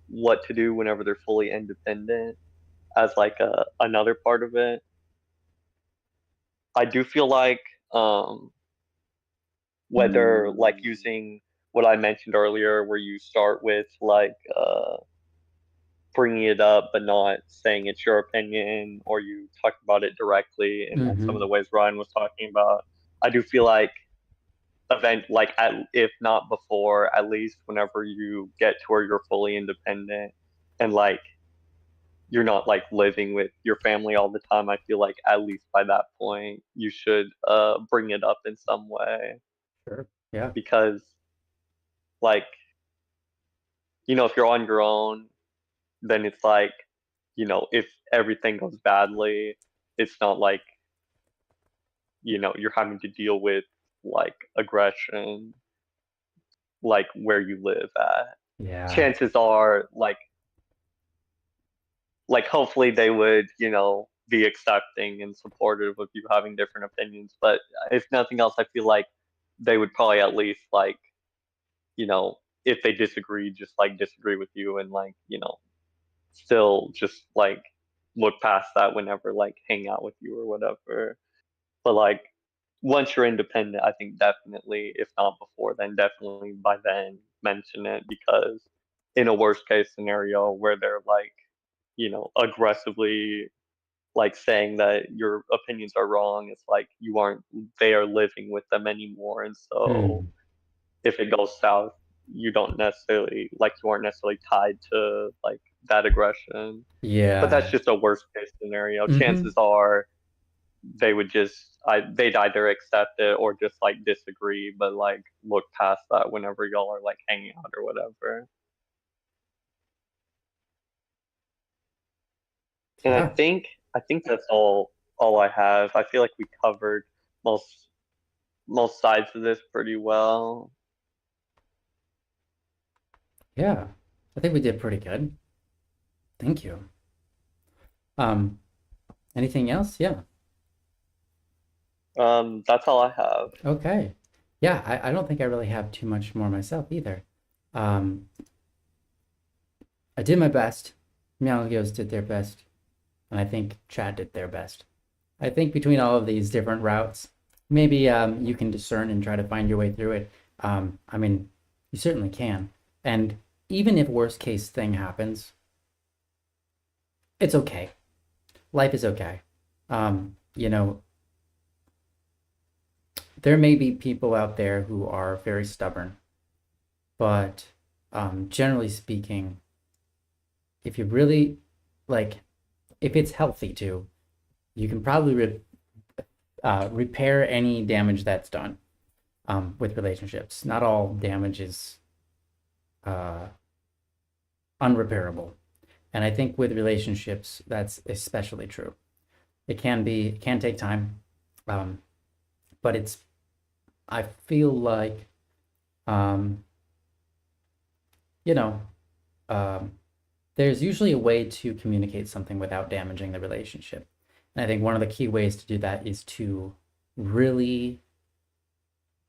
Speaker 2: what to do whenever they're fully independent as like another part of it. I do feel like whether like using what I mentioned earlier, where you start with like bringing it up but not saying it's your opinion, or you talk about it directly, and like some of
Speaker 1: Mm-hmm.
Speaker 2: the ways Ryan was talking about, I do feel like if not before, at least whenever you get to where you're fully independent and like you're not like living with your family all the time, I feel like at least by that point you should bring it up in some way,
Speaker 1: Sure. Yeah.
Speaker 2: because like if you're on your own, then it's like if everything goes badly, it's not like you're having to deal with like aggression like where you live at.
Speaker 1: Yeah.
Speaker 2: Chances are like hopefully they would be accepting and supportive of you having different opinions, but if nothing else I feel like they would probably at least like if they disagree, just like disagree with you, and like still just like look past that whenever like hang out with you or whatever. But like once you're independent, I think definitely, if not before then, definitely by then mention it, because in a worst case scenario where they're like aggressively like saying that your opinions are wrong, it's like you aren't they are living with them anymore, and so
Speaker 1: Hmm.
Speaker 2: if it goes south, you aren't necessarily tied to like that aggression. But that's
Speaker 1: Yeah.
Speaker 2: just a worst case scenario.
Speaker 1: Mm-hmm.
Speaker 2: Chances are they'd either accept it or just like disagree, but like look past that whenever y'all are like hanging out or whatever. And I
Speaker 1: Yeah.
Speaker 2: think I think that's all I have. I feel like we covered most most sides of this pretty well.
Speaker 1: Yeah. I think we did pretty good. Thank you. Um, Anything else? Yeah.
Speaker 2: That's all I have.
Speaker 1: Okay. Yeah, I don't think I really have too much more myself either. Um, I did my best. Meowgios did their best, and I think Chad did their best. I think between all of these different routes, maybe you can discern and try to find your way through it. I mean, you certainly can. And even if worst case thing happens, it's okay. Life is okay. You know, there may be people out there who are very stubborn, but generally speaking, if you really like, if it's healthy to, you can probably repair any damage that's done with relationships. Not all damage is uh, unrepairable. And I think with relationships, that's especially true. It can take time, um, but I feel like, um, you know, um, there's usually a way to communicate something without damaging the relationship. And I think one of the key ways to do that is to really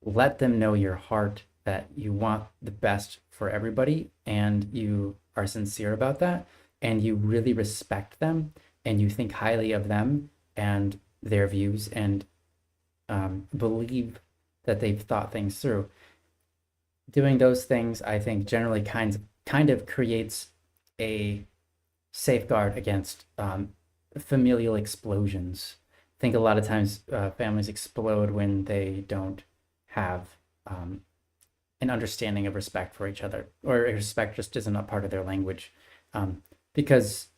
Speaker 1: let them know your heart, that you want the best for everybody and you are sincere about that and you really respect them and you think highly of them and their views and believe that they've thought things through. Doing those things, I think, generally kind of creates a safeguard against familial explosions. I think a lot of times families explode when they don't have an understanding of respect for each other, or respect just isn't a part of their language, because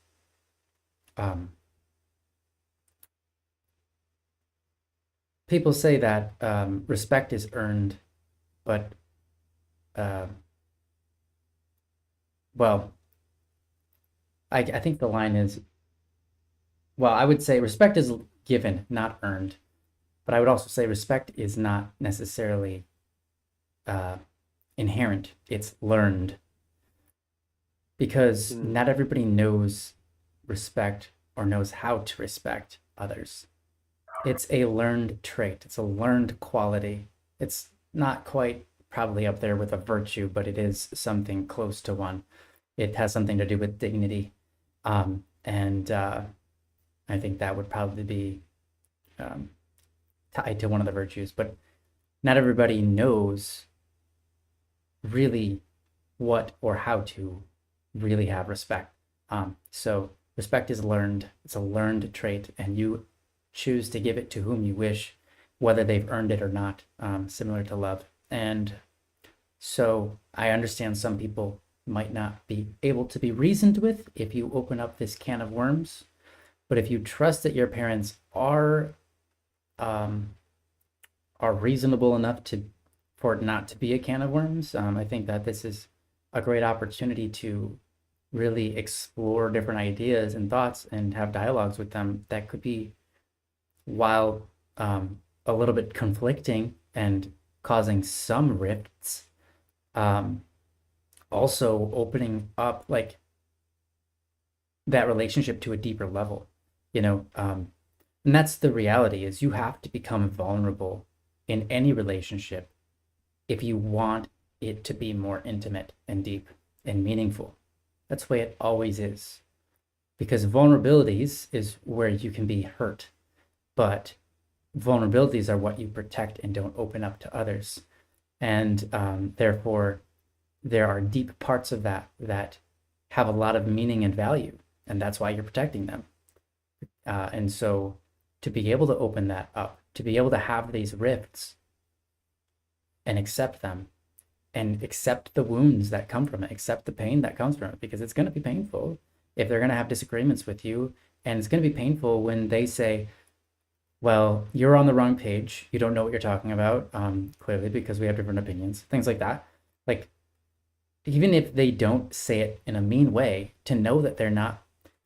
Speaker 1: people say that respect is earned, but uh, well, I think the line is, well, I would say respect is given, not earned, but I would also say respect is not necessarily uh, inherent; it's learned, because
Speaker 2: Mm.
Speaker 1: not everybody knows respect or knows how to respect others. It's a learned trait, it's a learned quality. It's not quite probably up there with a virtue, but it is something close to one. It has something to do with dignity. And I think that would probably be um, tied to one of the virtues, but not everybody knows really what or how to really have respect. So respect is learned. It's a learned trait, and you choose to give it to whom you wish, whether they've earned it or not. Similar to love. And so I understand some people might not be able to be reasoned with if you open up this can of worms. But if you trust that your parents um, are reasonable enough to for it not to be a can of worms, I think that this is a great opportunity to really explore different ideas and thoughts and have dialogues with them that could be, while a little bit conflicting and causing some rifts, um, also opening up like that relationship to a deeper level, you know. And that's the reality, is you have to become vulnerable in any relationship if you want it to be more intimate and deep and meaningful. That's the way it always is, because vulnerabilities is where you can be hurt, but vulnerabilities are what you protect and don't open up to others. And therefore, there are deep parts of that that have a lot of meaning and value, and that's why you're protecting them. And so, to be able to open that up, to be able to have these rifts and accept them, and accept the wounds that come from it, accept the pain that comes from it, because it's going to be painful if they're going to have disagreements with you. And it's going to be painful when they say, well, you're on the wrong page. You don't know what you're talking about, clearly, because we have different opinions, things like that. Like, even if they don't say it in a mean way, to know that they're not,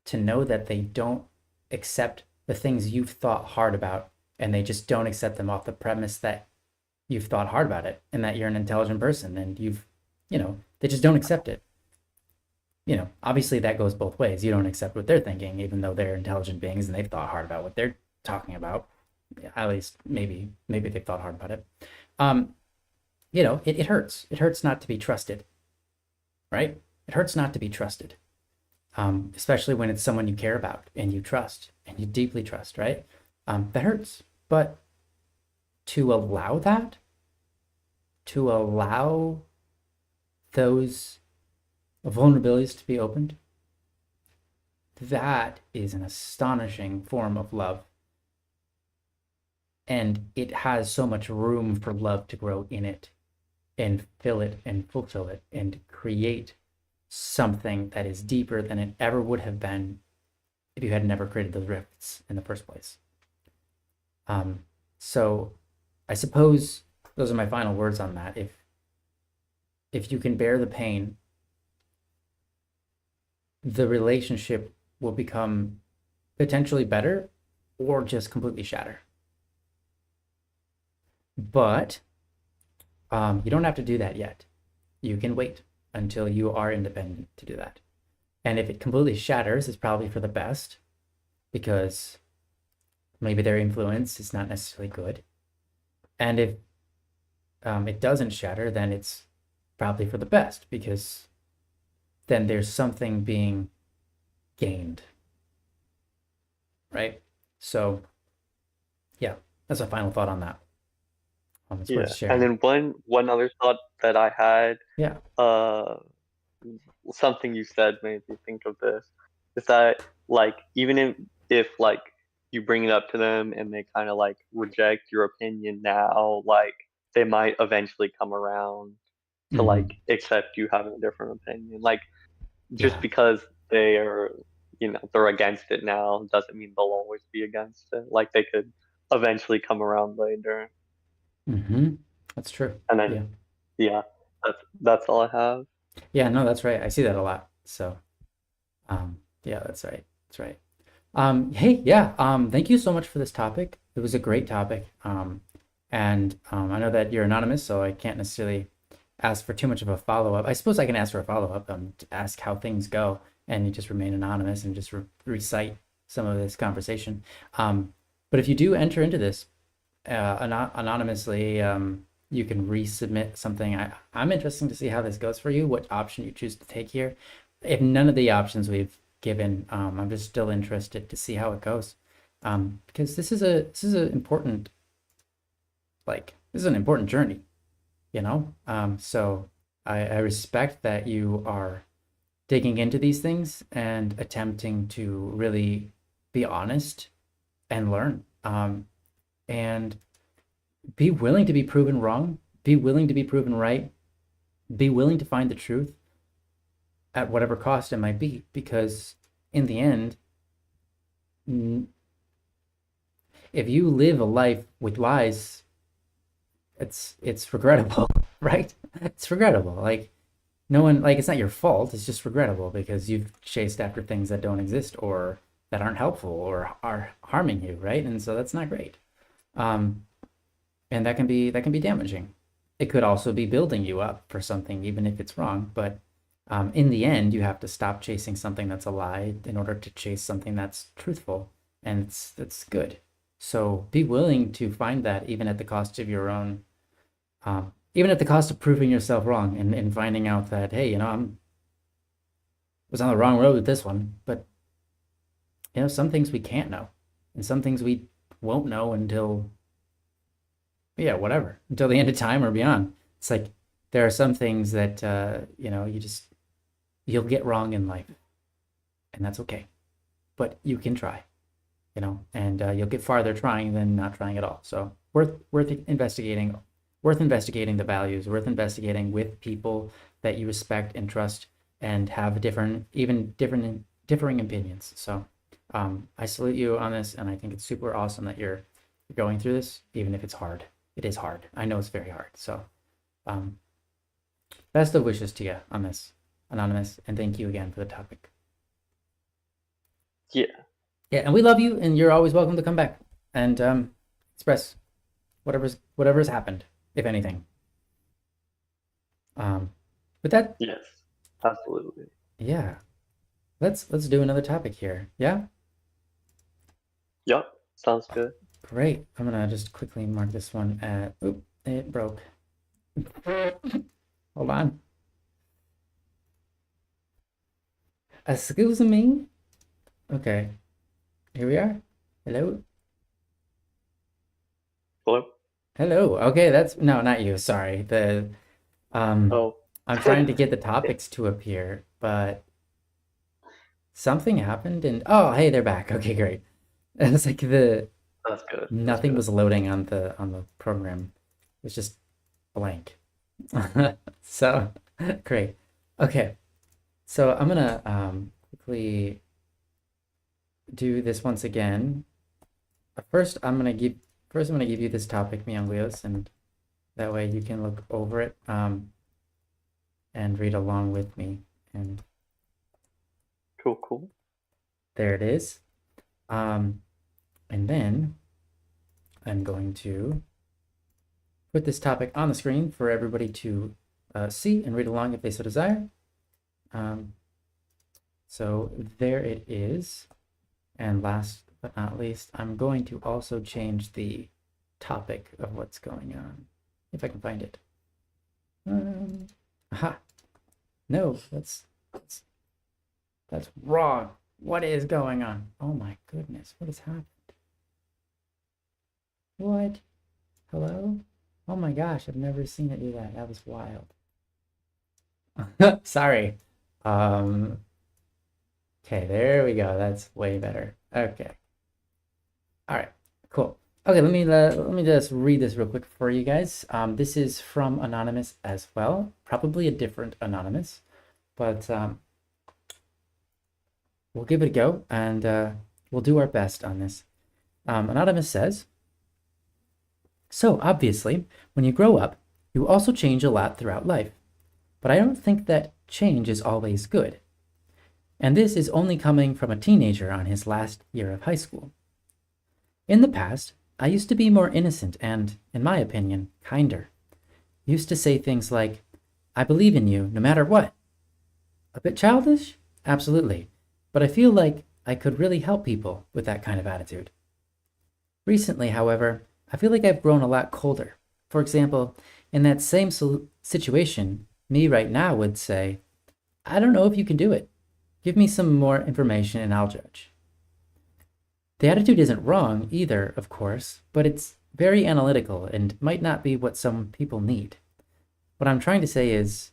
Speaker 1: to know that they don't accept the things you've thought hard about, and they just don't accept them off the premise that you've thought hard about it and that you're an intelligent person and you've, you know, they just don't accept it. You know, obviously that goes both ways. You don't accept what they're thinking, even though they're intelligent beings and they've thought hard about what they're talking about. At least maybe they've thought hard about it. You know, it hurts. It hurts not to be trusted. right? It hurts not to be trusted, especially when it's someone you care about and you trust and you deeply trust, right? That hurts. But to allow that, to allow those vulnerabilities to be opened, that is an astonishing form of love. And it has so much room for love to grow in it and fill it and fulfill it and create something that is deeper than it ever would have been if you had never created those rifts in the first place. So I suppose those are my final words on that. If you can bear the pain, the relationship will become potentially better or just completely shatter. But you don't have to do that yet. You can wait until you are independent to do that. And if it completely shatters, it's probably for the best, because maybe their influence is not necessarily good. And if it doesn't shatter, then it's probably for the best, because then there's something being gained, right? So yeah, that's a final thought on that. It's
Speaker 2: Yeah.
Speaker 1: worth
Speaker 2: And
Speaker 1: sharing.
Speaker 2: then one other thought that I had,
Speaker 1: Yeah.
Speaker 2: uh, something you said made me think of this, is that like even if like you bring it up to them and they kind of like reject your opinion now, like they might eventually come around to like
Speaker 1: Mm-hmm.
Speaker 2: accept you having a different opinion. Like just
Speaker 1: Yeah.
Speaker 2: because they are, they're against it now doesn't mean they'll always be against it. Like they could eventually come around later.
Speaker 1: Mm-hmm. That's true.
Speaker 2: And then
Speaker 1: Yeah.
Speaker 2: yeah, that's all I have.
Speaker 1: Yeah, no, that's right. I see that a lot. So yeah, that's right. That's right. Hey, yeah, thank you so much for this topic. It was a great topic. And I know that you're anonymous, so I can't necessarily ask for too much of a follow-up. I suppose I can ask for a follow-up, to ask how things go, and you just remain anonymous and just recite some of this conversation. But if you do enter into this anonymously, you can resubmit something. I'm interested to see how this goes for you, what option you choose to take here. If none of the options we've given, I'm just still interested to see how it goes, because this is an important, this is an important journey, you know. So I respect that you are digging into these things and attempting to really be honest and learn, and be willing to be proven wrong, be willing to be proven right, be willing to find the truth at whatever cost it might be, because in the end, if you live a life with lies, it's regrettable, right? It's regrettable. Like no one, like it's not your fault. It's just regrettable because you've chased after things that don't exist or that aren't helpful or are harming you, right? And so that's not great. Um, and that can be damaging. It could also be building you up for something, even if it's wrong. But in the end, you have to stop chasing something that's a lie in order to chase something that's truthful and it's that's good. So be willing to find that, even at the cost of your own, even at the cost of proving yourself wrong, and finding out that, hey, I'm was on the wrong road with this one. But some things we can't know, and some things we won't know until, yeah, whatever, until the end of time or beyond. It's like there are some things that you'll get wrong in life, and that's okay. But you can try, and you'll get farther trying than not trying at all. So worth investigating, worth investigating the values, worth investigating with people that you respect and trust, and have differing opinions. So I salute you on this, and I think it's super awesome that you're going through this, even if it's hard. It is hard. I know it's very hard. So best of wishes to you on this, Anonymous, and thank you again for the topic.
Speaker 2: Yeah.
Speaker 1: Yeah, and we love you, and you're always welcome to come back and express whatever's happened, if anything. With that,
Speaker 2: Yes. Absolutely.
Speaker 1: yeah, let's do another topic here. Yeah,
Speaker 2: Yep. Sounds good.
Speaker 1: great. I'm gonna just quickly mark this one at. Oop, it broke. Hold on. Excuse me? Okay, here we are. Hello?
Speaker 2: Hello?
Speaker 1: Hello. Okay, that's no, not you. Sorry. Um
Speaker 2: Oh.
Speaker 1: I'm trying to get the topics to appear, but something happened and oh, hey, they're back. Okay, great. It was like the
Speaker 2: That's good. That's
Speaker 1: nothing
Speaker 2: good.
Speaker 1: was loading on the program. It was just blank. So great. Okay. So I'm gonna quickly do this once again. First, I'm gonna give you this topic, Mianglios, and that way you can look over it and read along with me. And
Speaker 2: Cool, cool.
Speaker 1: there it is. And then I'm going to put this topic on the screen for everybody to see and read along if they so desire. So there it is. And last but not least, I'm going to also change the topic of what's going on, if I can find it. Aha. No, that's wrong. What is going on? Oh my goodness, what has happened? What? Hello? Oh my gosh, I've never seen it do that. That was wild. Sorry. Um, okay, there we go. That's way better. Okay. All right, cool. Okay, let me just read this real quick for you guys. This is from Anonymous as well, probably a different Anonymous, but we'll give it a go and we'll do our best on this. Anonymous says, so obviously, when you grow up, you also change a lot throughout life, but I don't think that change is always good. And this is only coming from a teenager on his last year of high school. In the past, I used to be more innocent and, in my opinion, kinder. Used to say things like, I believe in you no matter what. A bit childish? Absolutely. But I feel like I could really help people with that kind of attitude. Recently, however, I feel like I've grown a lot colder. For example, in that same situation, me right now would say, I don't know if you can do it. Give me some more information and I'll judge. The attitude isn't wrong either, of course, but it's very analytical and might not be what some people need. What I'm trying to say is,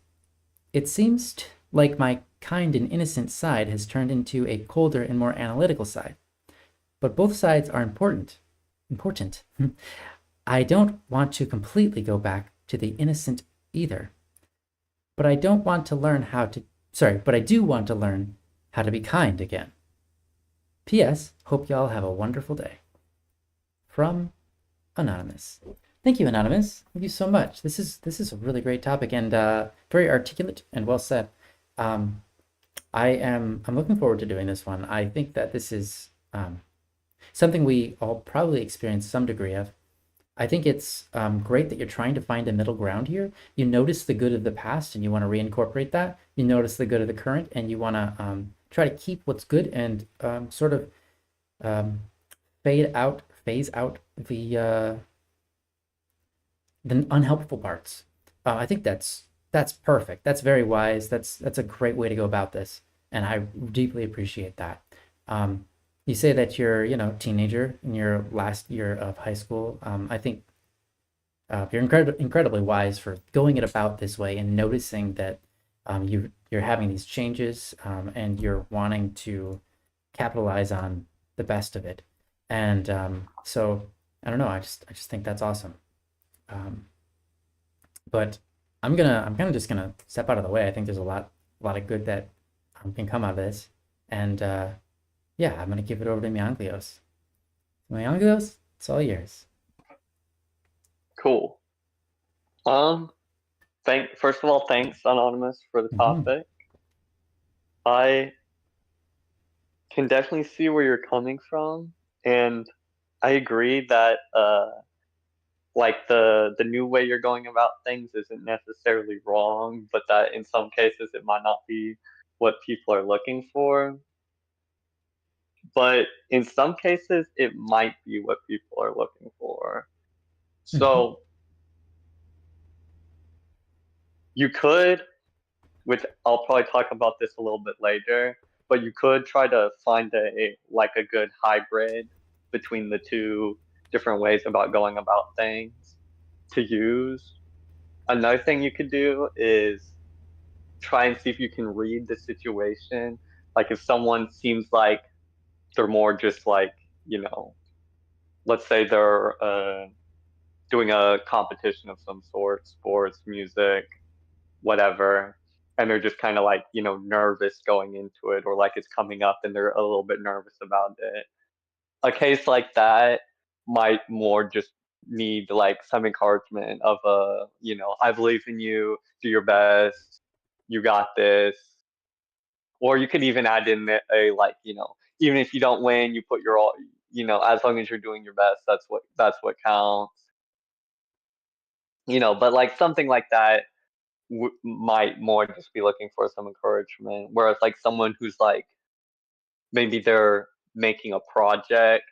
Speaker 1: it seems like my kind and innocent side has turned into a colder and more analytical side. But both sides are important. Important. I don't want to completely go back to the innocent either. But I don't want to learn how to but I do want to learn how to be kind again. P.S. Hope y'all have a wonderful day. From Anonymous. Thank you, Anonymous. Thank you so much. This is a really great topic and very articulate and well said. I'm looking forward to doing this one. I think that this is something we all probably experience some degree of. I think it's great that you're trying to find a middle ground here. You notice the good of the past and you want to reincorporate that. You notice the good of the current and you want to try to keep what's good and sort of phase out the unhelpful parts. I think that's perfect. That's very wise. That's a great way to go about this, and I deeply appreciate that. You say that you're teenager in your last year of high school. I think you're incredibly wise for going it about this way and noticing that you're having these changes and you're wanting to capitalize on the best of it. And so I don't know. I just think that's awesome. But I'm kind of just gonna step out of the way. I think there's a lot of good that can come out of this. And yeah, I'm gonna give it over to Mianglios. Mianglios, it's all yours.
Speaker 2: Cool. Um, first of all, thanks, Anonymous, for the
Speaker 1: Hmm.
Speaker 2: topic. I can definitely see where you're coming from, and I agree that like the new way you're going about things isn't necessarily wrong, but that in some cases it might not be what people are looking for. But in some cases it might be what people are looking for.
Speaker 1: Hmm.
Speaker 2: So you could, which I'll probably talk about this a little bit later, but you could try to find a good hybrid between the two different ways about going about things to use. Another thing you could do is try and see if you can read the situation. Like if someone seems like they're more just like, let's say they're doing a competition of some sort, sports, music, whatever, and they're just kind of like, nervous going into it, or like it's coming up and they're a little bit nervous about it. A case like that might more just need like some encouragement of I believe in you, do your best, you got this. Or you could even add in a like, even if you don't win, you put your all, as long as you're doing your best, that's what counts. But like something like that might more just be looking for some encouragement. Whereas like someone who's like maybe they're making a project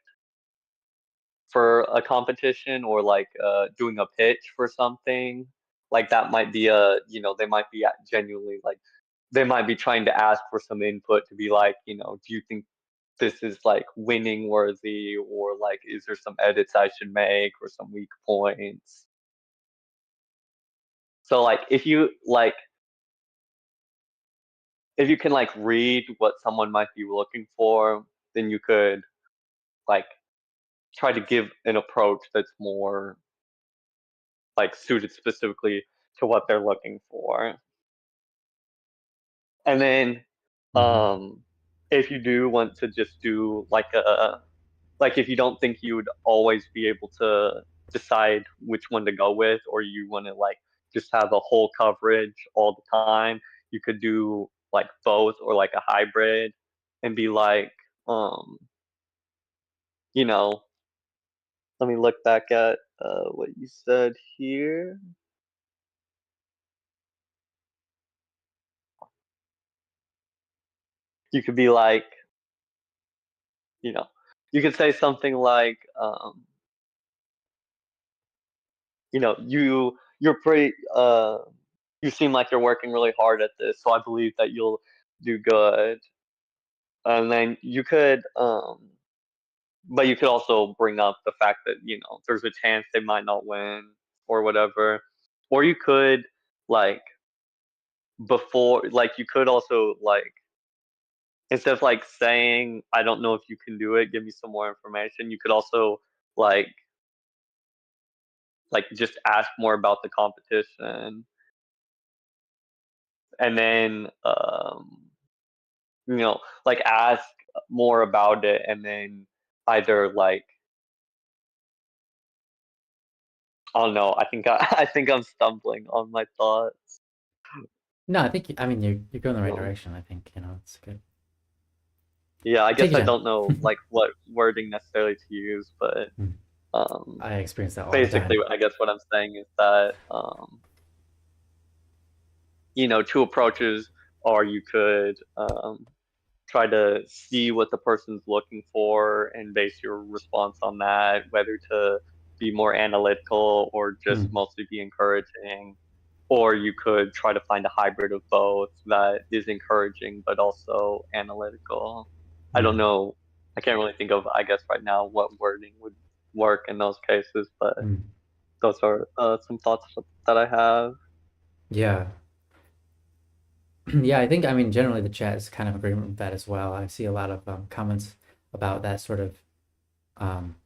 Speaker 2: for a competition, or like doing a pitch for something, like that might be they might be genuinely like they might be trying to ask for some input to be like, do you think this is like winning worthy, or like is there some edits I should make or some weak points? So like if you can like read what someone might be looking for, then you could like try to give an approach that's more like suited specifically to what they're looking for. And then
Speaker 1: Mhm.
Speaker 2: if you do want to just do like if you don't think you would always be able to decide which one to go with, or you want to like just have a whole coverage all the time, you could do like both, or like a hybrid, and be like, um, you know, let me look back at what you said here. You could be like, you know, you could say something like, you're pretty you seem like you're working really hard at this, so I believe that you'll do good. And then you could but you could also bring up the fact that, there's a chance they might not win or whatever. Or you could like you could also like, instead of like saying, I don't know if you can do it, give me some more information, you could also like just ask more about the competition, and then like ask more about it, and then either like, oh no, I think I think I'm stumbling on my thoughts.
Speaker 1: No, I mean you're going the right
Speaker 2: Um,
Speaker 1: direction. I think, it's good.
Speaker 2: yeah, I
Speaker 1: Take
Speaker 2: guess
Speaker 1: your
Speaker 2: I don't know
Speaker 1: time.
Speaker 2: like what wording necessarily to use, but
Speaker 1: Mm.
Speaker 2: um,
Speaker 1: I experience that all the
Speaker 2: basically,
Speaker 1: time.
Speaker 2: I guess what I'm saying is that two approaches are, you could try to see what the person's looking for and base your response on that, whether to be more analytical or just
Speaker 1: Mm.
Speaker 2: mostly be encouraging. Or you could try to find a hybrid of both that is encouraging but also analytical. I don't
Speaker 1: Mm.
Speaker 2: know. I can't really think of, I guess, right now what wording would work in those cases, but
Speaker 1: Mm.
Speaker 2: those are some thoughts that I have.
Speaker 1: Yeah. Yeah, I think, I mean, generally the chat is kind of agreement with that as well. I see a lot of comments about that sort of um,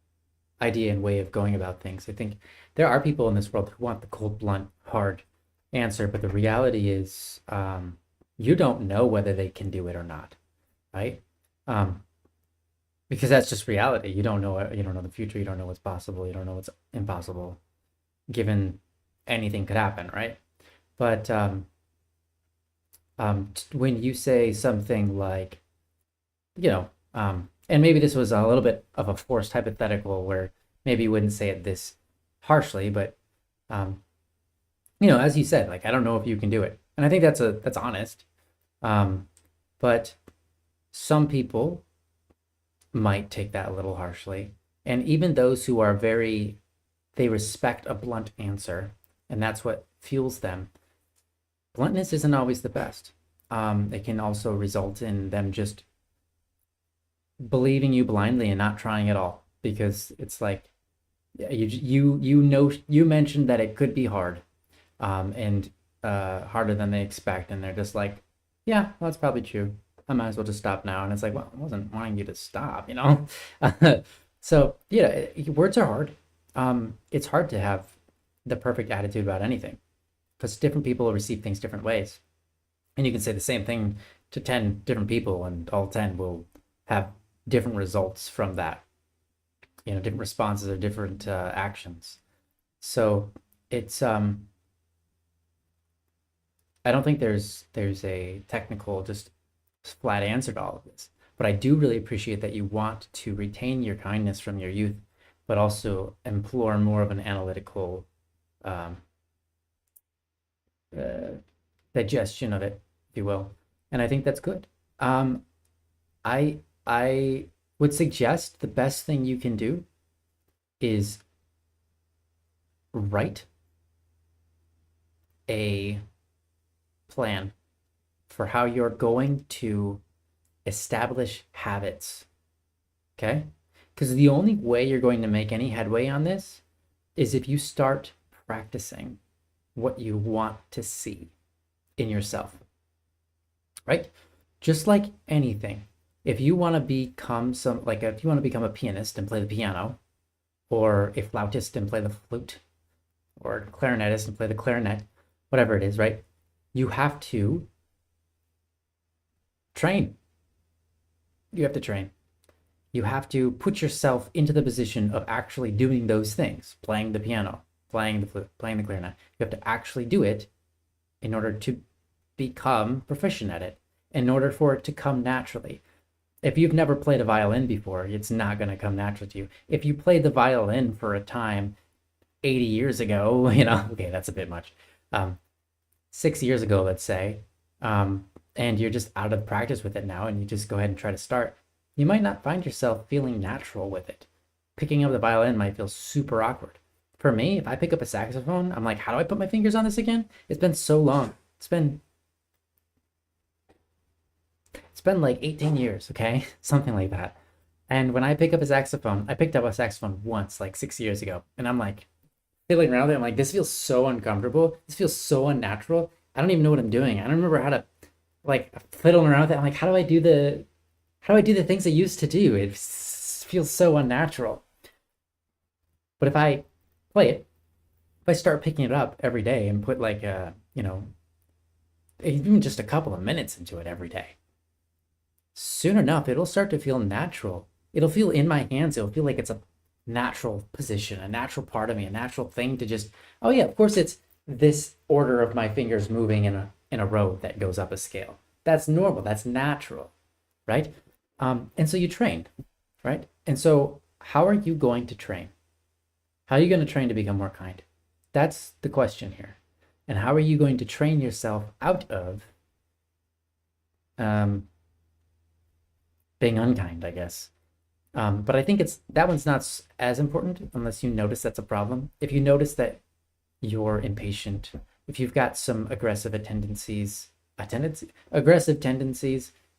Speaker 1: idea and way of going about things. I think there are people in this world who want the cold, blunt, hard answer, but the reality is you don't know whether they can do it or not, right? Um, because that's just reality. You don't know it. You don't know the future. You don't know what's possible. You don't know what's impossible. Given anything could happen, right? But when you say something like, and maybe this was a little bit of a forced hypothetical where maybe you wouldn't say it this harshly, but um, as you said, like I don't know if you can do it, and I think that's honest. Um, but some people might take that a little harshly, and even those who are they respect a blunt answer, and that's what fuels them. Bluntness isn't always the best. It can also result in them just believing you blindly and not trying at all, because it's like you mentioned that it could be hard, and harder than they expect, and they're just like, yeah, well, that's probably true. I might as well just stop now. And it's like, well, I wasn't wanting you to stop, you know? So yeah, words are hard. It's hard to have the perfect attitude about anything, because different people receive things different ways. And you can say the same thing to 10 different people, and all 10 will have different results from that, different responses or different actions. So it's I don't think there's a technical, just flat answer to all of this. But I do really appreciate that you want to retain your kindness from your youth, but also implore more of an analytical um, uh, digestion of it, if you will. And I think that's good. Um, I would suggest the best thing you can do is write a plan for how you're going to establish habits. Okay? Because the only way you're going to make any headway on this is if you start practicing what you want to see in yourself. Right? Just like anything. If you want to become if you want to become a pianist and play the piano, or a flautist and play the flute, or a clarinetist and play the clarinet, whatever it is, right? You have to train. You have to train. You have to put yourself into the position of actually doing those things, playing the piano, playing the flute, playing the clarinet. You have to actually do it in order to become proficient at it, in order for it to come naturally. If you've never played a violin before, it's not going to come natural to you. If you played the violin for a time 80 years ago, okay, that's a bit much. 6 years ago, let's say, and you're just out of practice with it now, and you just go ahead and try to start, you might not find yourself feeling natural with it. Picking up the violin might feel super awkward. For me, if I pick up a saxophone, I'm like, how do I put my fingers on this again? It's been so long. It's been like 18 years, okay? Something like that. And when I pick up a saxophone, I picked up a saxophone once, like 6 years ago, and I'm like, fiddling around there, I'm like, this feels so uncomfortable. This feels so unnatural. I don't even know what I'm doing. I don't remember how to, like, fiddling around with it. I'm like, how do I do the things I used to do? It feels so unnatural. But if I play it, if I start picking it up every day and put like even just a couple of minutes into it every day, soon enough, it'll start to feel natural. It'll feel in my hands. It'll feel like it's a natural position, a natural part of me, a natural thing to just, oh yeah, of course it's this order of my fingers moving in a row that goes up a scale. That's normal. That's natural, right? And so you train, right? And so how are you going to train? How are you going to train to become more kind? That's the question here. And how are you going to train yourself out of being unkind, I guess? But I think that one's not as important unless you notice that's a problem. If you notice that you're impatient, if you've got some aggressive tendencies,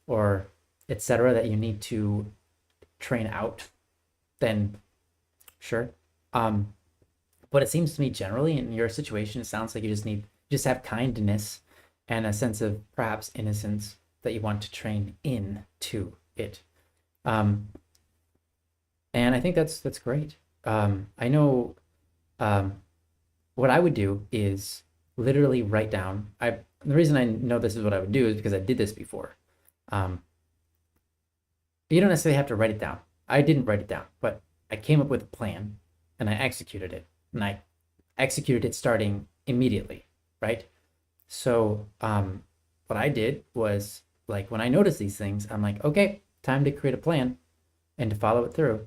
Speaker 1: or etc., that you need to train out, then sure. But it seems to me generally in your situation, it sounds like you just have kindness and a sense of perhaps innocence that you want to train into it. And I think that's great. I know what I would do is literally write down. The reason I know this is what I would do is because I did this before. You don't necessarily have to write it down. I didn't write it down, but I came up with a plan and I executed it. And I executed it starting immediately, right? So what I did was, like, when I noticed these things, I'm like, okay, time to create a plan and to follow it through.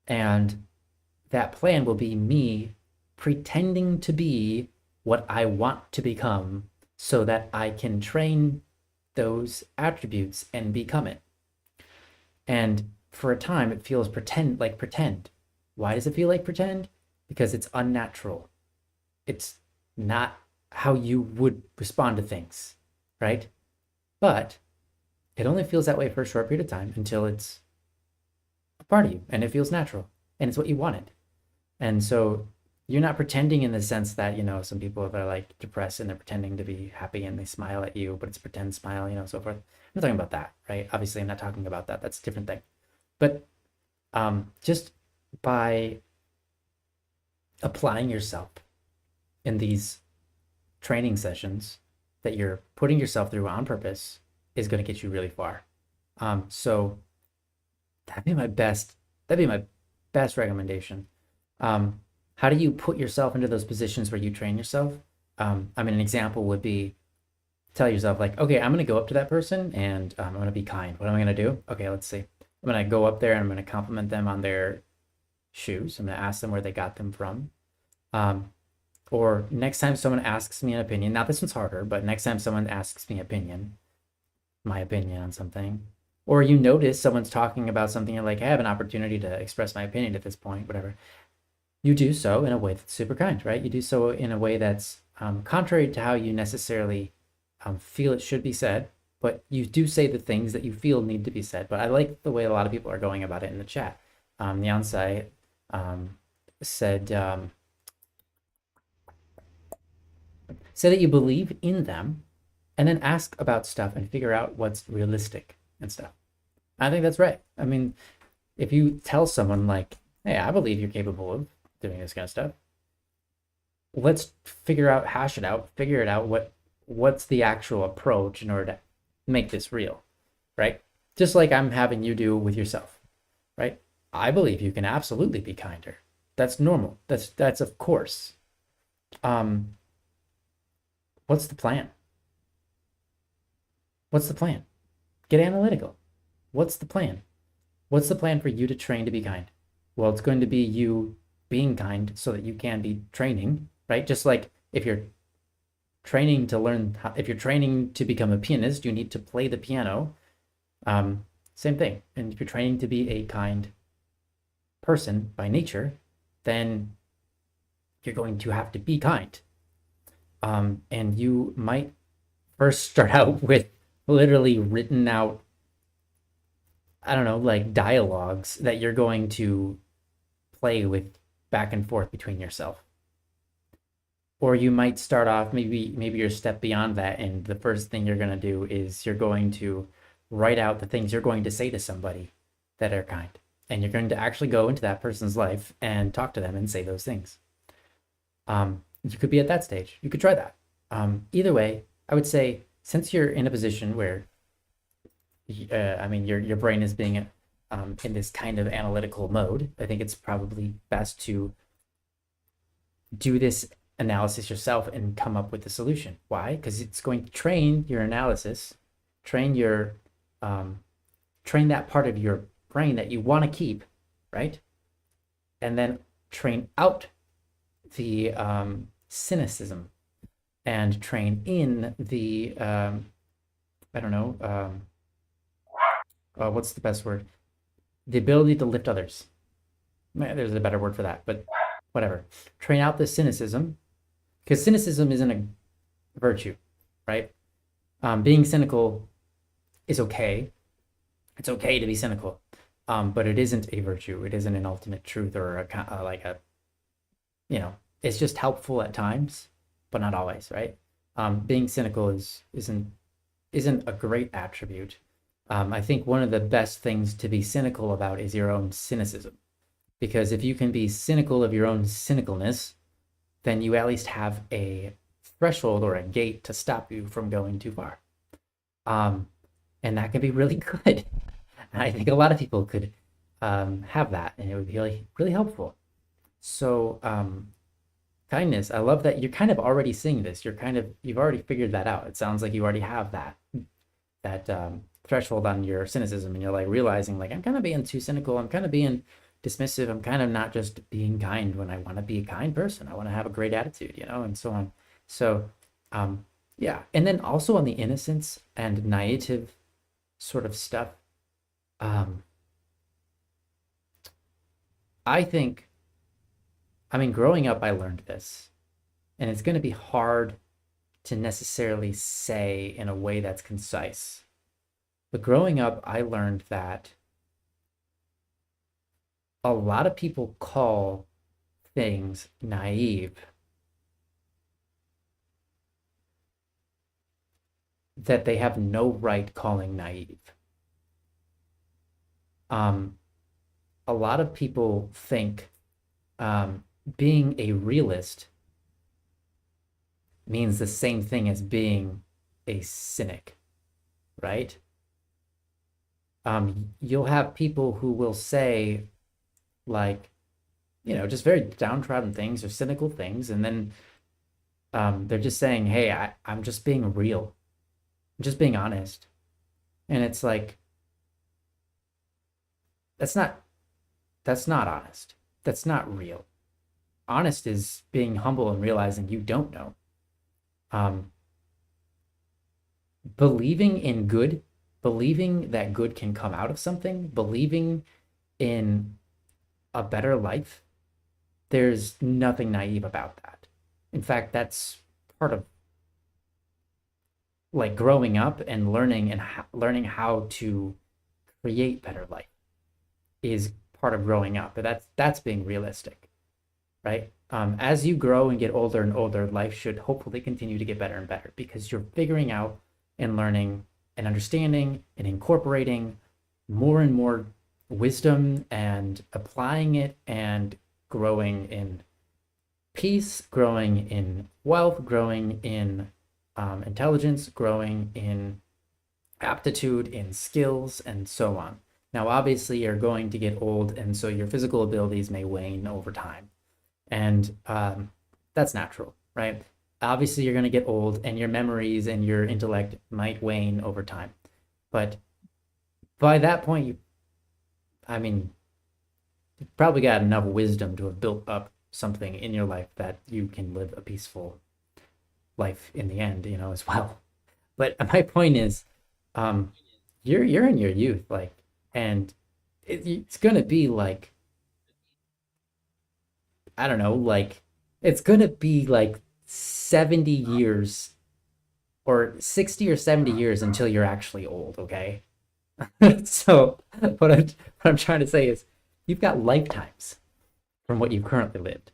Speaker 1: And that plan will be me pretending to be what I want to become so that I can train those attributes and become it. And for a time, it feels like pretend. Why does it feel like pretend? Because it's unnatural. It's not how you would respond to things, right? But it only feels that way for a short period of time until it's a part of you and it feels natural and it's what you wanted. And so you're not pretending in the sense that, some people that are like depressed and they're pretending to be happy and they smile at you, but it's a pretend smile, so forth. I'm not talking about that, right? Obviously, I'm not talking about that. That's a different thing. But just by applying yourself in these training sessions that you're putting yourself through on purpose is going to get you really far. So that'd be my best recommendation. How do you put yourself into those positions where you train yourself? An example would be tell yourself like, okay, I'm going to go up to that person and I'm going to be kind. What am I going to do? Okay, let's see. I'm going to go up there and I'm going to compliment them on their shoes. I'm going to ask them where they got them from. Or next time someone asks me an opinion, now this one's harder, but next time someone asks me my opinion on something, or you notice someone's talking about something, you're like, I have an opportunity to express my opinion at this point, whatever. You do so in a way that's super kind, right? You do so in a way that's contrary to how you necessarily feel it should be said, but you do say the things that you feel need to be said. But I like the way a lot of people are going about it in the chat. Nyansai said, say that you believe in them and then ask about stuff and figure out what's realistic and stuff. I think that's right. If you tell someone like, hey, I believe you're capable of doing this kind of stuff, let's figure it out what's the actual approach in order to make this real, right? Just like I'm having you do with yourself, right? I believe you can absolutely be kinder. That's normal. That's of course. What's the plan? What's the plan? Get analytical. What's the plan? What's the plan for you to train to be kind? Well, it's going to be you being kind so that you can be training, right? Just like if you're training to become a pianist, you need to play the piano. Same thing. And if you're training to be a kind person by nature, then you're going to have to be kind. And you might first start out with literally written out, I don't know, like dialogues that you're going to play with back and forth between yourself. Or you might start off, maybe you're a step beyond that, and the first thing you're going to do is you're going to write out the things you're going to say to somebody that are kind. And you're going to actually go into that person's life and talk to them and say those things. You could be at that stage. You could try that. Either way, I would say, since you're in a position where, your brain is being in this kind of analytical mode, I think it's probably best to do this analysis yourself and come up with the solution. Why? Because it's going to train your analysis, train that part of your brain that you want to keep, right? And then train out the cynicism and train in the what's the best word? The ability to lift others. There's a better word for that, but whatever. Train out the cynicism, because cynicism isn't a virtue, right? Being cynical is okay. It's okay to be cynical, but it isn't a virtue. It isn't an ultimate truth or it's just helpful at times, but not always, right? Being cynical isn't a great attribute. I think one of the best things to be cynical about is your own cynicism, because if you can be cynical of your own cynicalness, then you at least have a threshold or a gate to stop you from going too far. And that can be really good. I think a lot of people could have that, and it would be really, really helpful. So, kindness, I love that you're kind of already seeing this. You've already figured that out. It sounds like you already have that threshold on your cynicism, and you're like realizing like, I'm kind of being too cynical. I'm kind of being dismissive. I'm kind of not just being kind when I want to be a kind person. I want to have a great attitude, and so on. So, yeah. And then also on the innocence and naive sort of stuff, I think, growing up, I learned this, and it's going to be hard to necessarily say in a way that's concise. But growing up, I learned that a lot of people call things naive that they have no right calling naive. Um, a lot of people think being a realist means the same thing as being a cynic, right? You'll have people who will say, like, just very downtrodden things or cynical things, and then they're just saying, "Hey, I'm just being real, I'm just being honest," and it's like that's not that's not honest. That's not real. Honest is being humble and realizing you don't know. Um, believing in good, believing that good can come out of something, believing in a better life, there's nothing naive about that. In fact, that's part of like growing up and learning how to create better life is part of growing up. But that's being realistic, right? As you grow and get older and older, life should hopefully continue to get better and better because you're figuring out and learning and understanding and incorporating more and more wisdom and applying it and growing in peace, growing in wealth, growing in intelligence, growing in aptitude, in skills, and so on. Now, obviously, you're going to get old, and so your physical abilities may wane over time. And that's natural, right? Obviously, you're going to get old, and your memories and your intellect might wane over time. But by that point, I mean, you've probably got enough wisdom to have built up something in your life that you can live a peaceful life in the end, as well. But my point is, um, you're in your youth, like, and it's gonna be like, I don't know, like it's gonna be like 70 years or 60 or 70 years until you're actually old, okay? So what I'm trying to say is you've got lifetimes from what you've currently lived.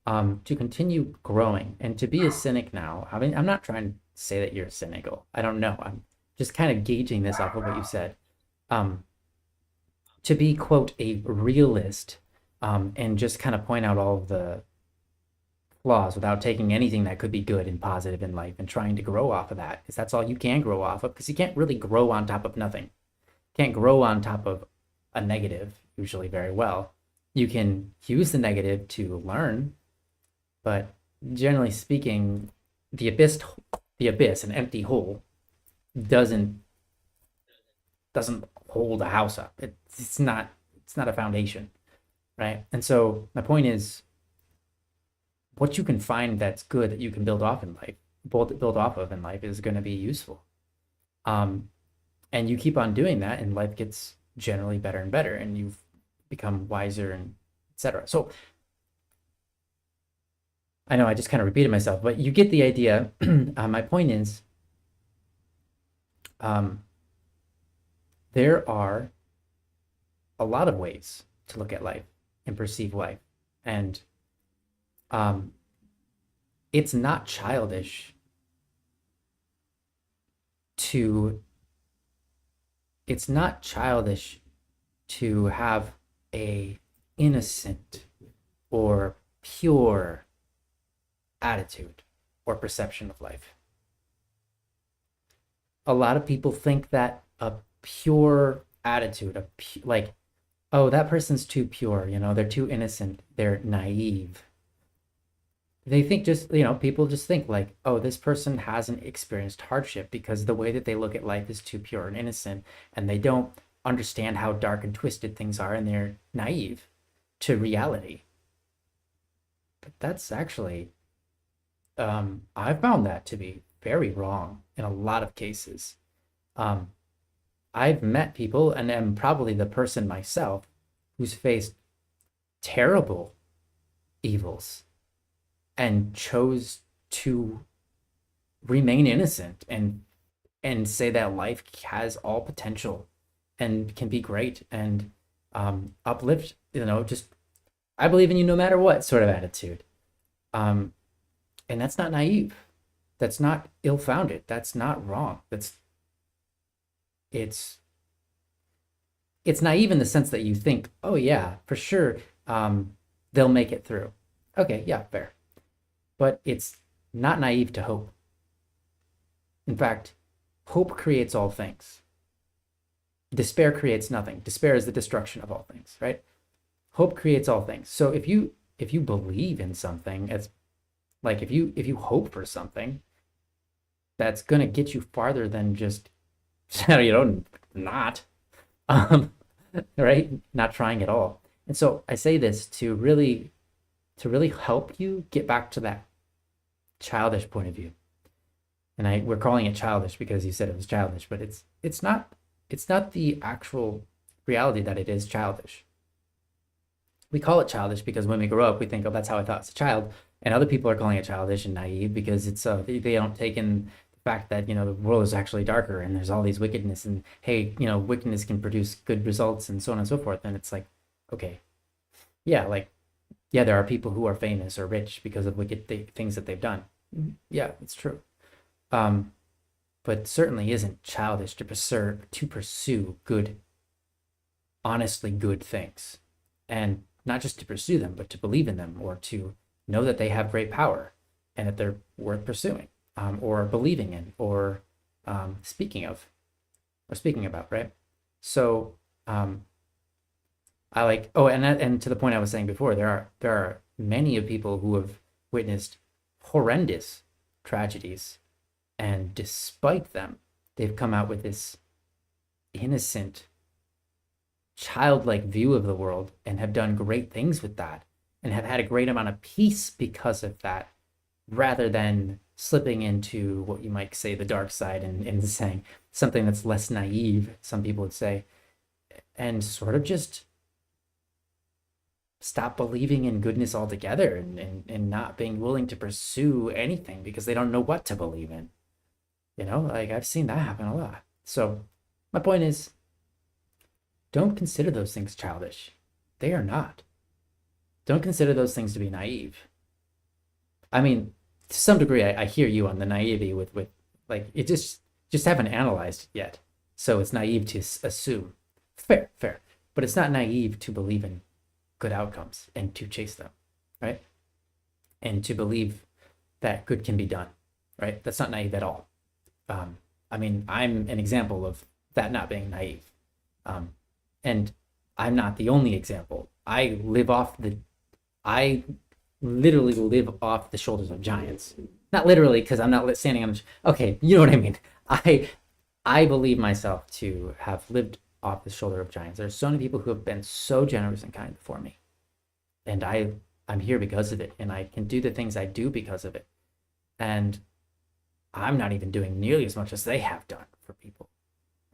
Speaker 1: To continue growing and to be a cynic now. I mean, I'm not trying to say that you're cynical. I don't know. I'm just kind of gauging this off of what you said. Um, to be, quote, a realist, and just kind of point out all of the flaws without taking anything that could be good and positive in life and trying to grow off of that, because that's all you can grow off of, because you can't really grow on top of nothing. You can't grow on top of a negative, usually very well. You can use the negative to learn, but generally speaking, the abyss, an empty hole, doesn't doesn't hold a house up. It's not a foundation, right? And so my point is, what you can find that's good that you can build off in life, build off of in life, is going to be useful. Um, and you keep on doing that, and life gets generally better and better, and you've become wiser and etc. So I know I just kind of repeated myself, but you get the idea. My point is, um, there are a lot of ways to look at life and perceive life, and um, it's not childish to it's not childish to have a innocent or pure attitude or perception of life. A lot of people think that a pure attitude, like, oh, that person's too pure, they're too innocent, they're naive. They think people just think like, oh, this person hasn't experienced hardship because the way that they look at life is too pure and innocent, and they don't understand how dark and twisted things are, and they're naive to reality. But that's actually, I found that to be very wrong in a lot of cases. Um, I've met people, and am probably the person myself, who's faced terrible evils and chose to remain innocent and say that life has all potential and can be great and uplift, just I believe in you no matter what sort of attitude. Um, and that's not naive. That's not ill-founded. That's not wrong. It's it's naive in the sense that you think, oh yeah, for sure, they'll make it through. Okay, yeah, fair. But it's not naive to hope. In fact, hope creates all things. Despair creates nothing. Despair is the destruction of all things, right? Hope creates all things. So if you believe in something, it's like if you hope for something, that's gonna get you farther than just not um, right, not trying at all. And so I say this to really help you get back to that childish point of view. And we're calling it childish because you said it was childish, but it's not the actual reality that it is childish. We call it childish because when we grow up, we think, oh, that's how I thought as a child. And other people are calling it childish and naive because they don't take in the fact that the world is actually darker and there's all these wickedness and hey, wickedness can produce good results and so on and so forth. And it's like, okay, yeah, like yeah, there are people who are famous or rich because of wicked things that they've done. Yeah, it's true. Um, but certainly isn't childish to pursue good, honestly good things, and not just to pursue them, but to believe in them or to know that they have great power and that they're worth pursuing, or believing in, or speaking of, or speaking about, right? So I like, oh, and to the point I was saying before, there are many of people who have witnessed horrendous tragedies, and despite them, they've come out with this innocent childlike view of the world and have done great things with that and have had a great amount of peace because of that, rather than slipping into what you might say the dark side and saying something that's less naive, some people would say, and sort of just stop believing in goodness altogether and not being willing to pursue anything because they don't know what to believe in. Like I've seen that happen a lot. So my point is, don't consider those things childish. They are not. Don't consider those things to be naive. I mean, to some degree, I hear you on the naivety with like it just haven't analyzed it yet, so it's naive to assume. Fair, fair, but it's not naive to believe in good outcomes and to chase them, right? And to believe that good can be done, right? That's not naive at all. I mean, I'm an example of that not being naive. Um, and I'm not the only example. I literally live off the shoulders of giants. Not literally, because I'm not standing on. Okay, you know what I mean. I I believe myself to have lived off the shoulder of giants. There's so many people who have been so generous and kind before me, and I'm here because of it, and I can do the things I do because of it. And I'm not even doing nearly as much as they have done for people.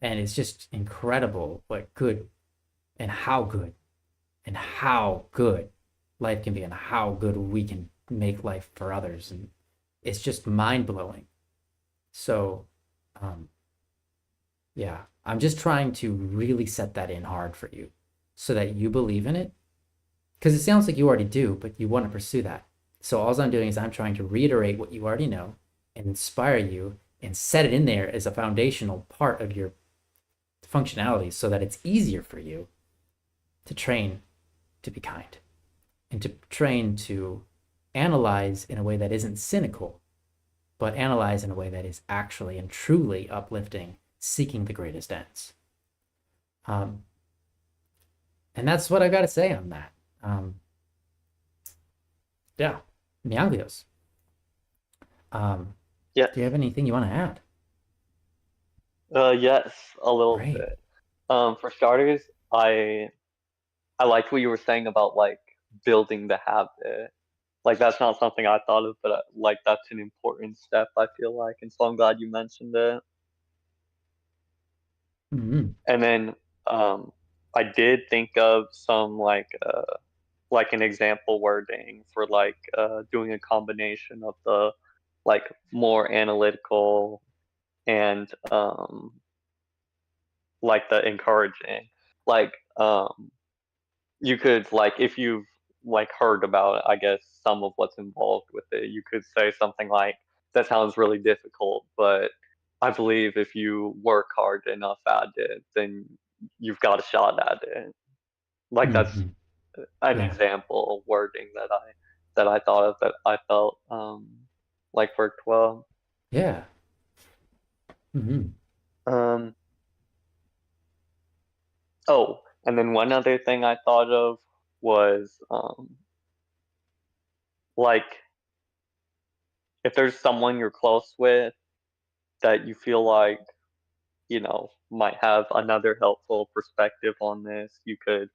Speaker 1: And it's just incredible what good and how good life can be and how good we can make life for others. And it's just mind blowing. So, um, yeah, I'm just trying to really set that in hard for you so that you believe in it. Because it sounds like you already do, but you want to pursue that. So, all I'm doing is I'm trying to reiterate what you already know and inspire you and set it in there as a foundational part of your functionality so that it's easier for you to train to be kind and to train to analyze in a way that isn't cynical, but analyze in a way that is actually and truly uplifting, seeking the greatest ends. Um, and that's what I got to say on that. Yeah, Mianglios. Um,
Speaker 2: Yes.
Speaker 1: do you have anything you want to add?
Speaker 2: Yes, a little
Speaker 1: Great.
Speaker 2: bit. For starters, I I liked what you were saying about like building the habit. Like that's not something I thought of, but like that's an important step, I feel like, and so I'm glad you mentioned it.
Speaker 1: Mm-hmm.
Speaker 2: And then um, I did think of some like an example wording for like doing a combination of the like more analytical and like the encouraging. Like you could like if you've like heard about I guess some of what's involved with it, you could say something like that sounds really difficult, but I believe if you work hard enough at it, then you've got a shot at it. Like that's
Speaker 1: Hmm.
Speaker 2: an
Speaker 1: Yeah.
Speaker 2: example wording that I thought of that I felt like worked well.
Speaker 1: Yeah. Hmm.
Speaker 2: Um oh, and then one other thing I thought of was like if there's someone you're close with that you feel like, might have another helpful perspective on this, you could,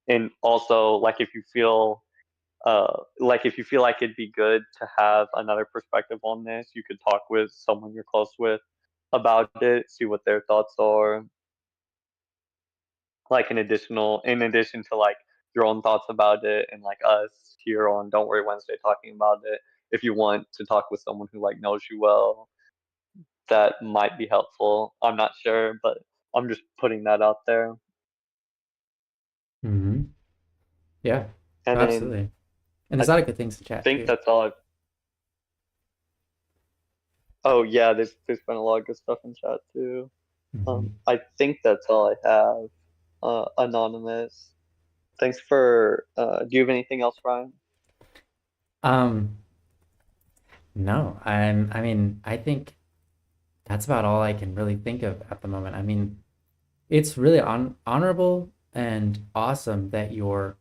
Speaker 2: and also like if you feel like it'd be good to have another perspective on this, you could talk with someone you're close with about it, see what their thoughts are, like in addition to like your own thoughts about it and like us here on Don't Worry Wednesday talking about it. If you want to talk with someone who like knows you well, that might be helpful. I'm not sure, but I'm just putting that out there.
Speaker 1: Hmm. Yeah.
Speaker 2: And then
Speaker 1: Absolutely. And
Speaker 2: I
Speaker 1: there's a lot of good things to chat
Speaker 2: think
Speaker 1: too.
Speaker 2: that's all. Oh yeah, there's been a lot of good stuff in chat too.
Speaker 1: Hmm.
Speaker 2: I think that's all I have. Anonymous. Thanks for. Do you have anything else, Ryan?
Speaker 1: Um, no, I mean, I think that's about all I can really think of at the moment. I mean, it's really honorable and awesome that you're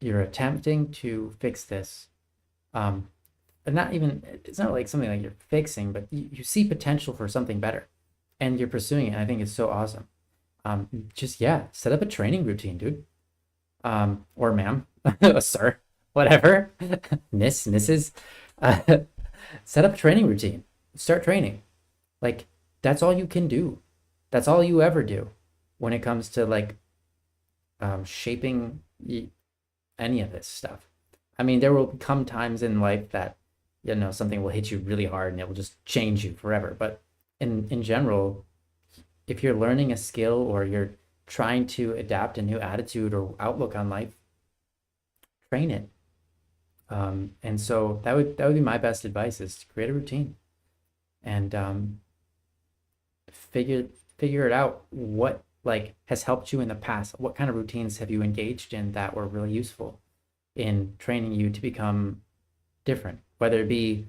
Speaker 1: attempting to fix this. Um, and not even it's not like something like you're fixing, but you see potential for something better, and you're pursuing it. And I think it's so awesome. Just yeah, set up a training routine, dude. Or ma'am, sir, whatever, Mrs. Uh, set up a training routine. Start training. Like that's all you can do. That's all you ever do when it comes to like shaping any of this stuff. I mean, there will come times in life that something will hit you really hard and it will just change you forever. But in general, if you're learning a skill or you're trying to adapt a new attitude or outlook on life, train it. And so that would be my best advice is to create a routine and figure figure it out what like has helped you in the past. What kind of routines have you engaged in that were really useful in training you to become different, whether it be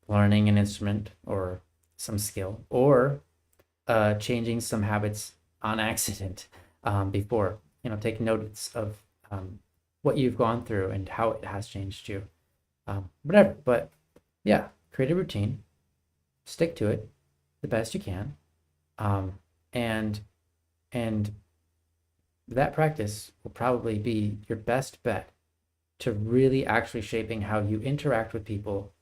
Speaker 1: learning an instrument or some skill or changing some habits on accident before, take notes of what you've gone through and how it has changed you. Whatever. But yeah, create a routine, stick to it the best you can. Um, and and that practice will probably be your best bet to really actually shaping how you interact with people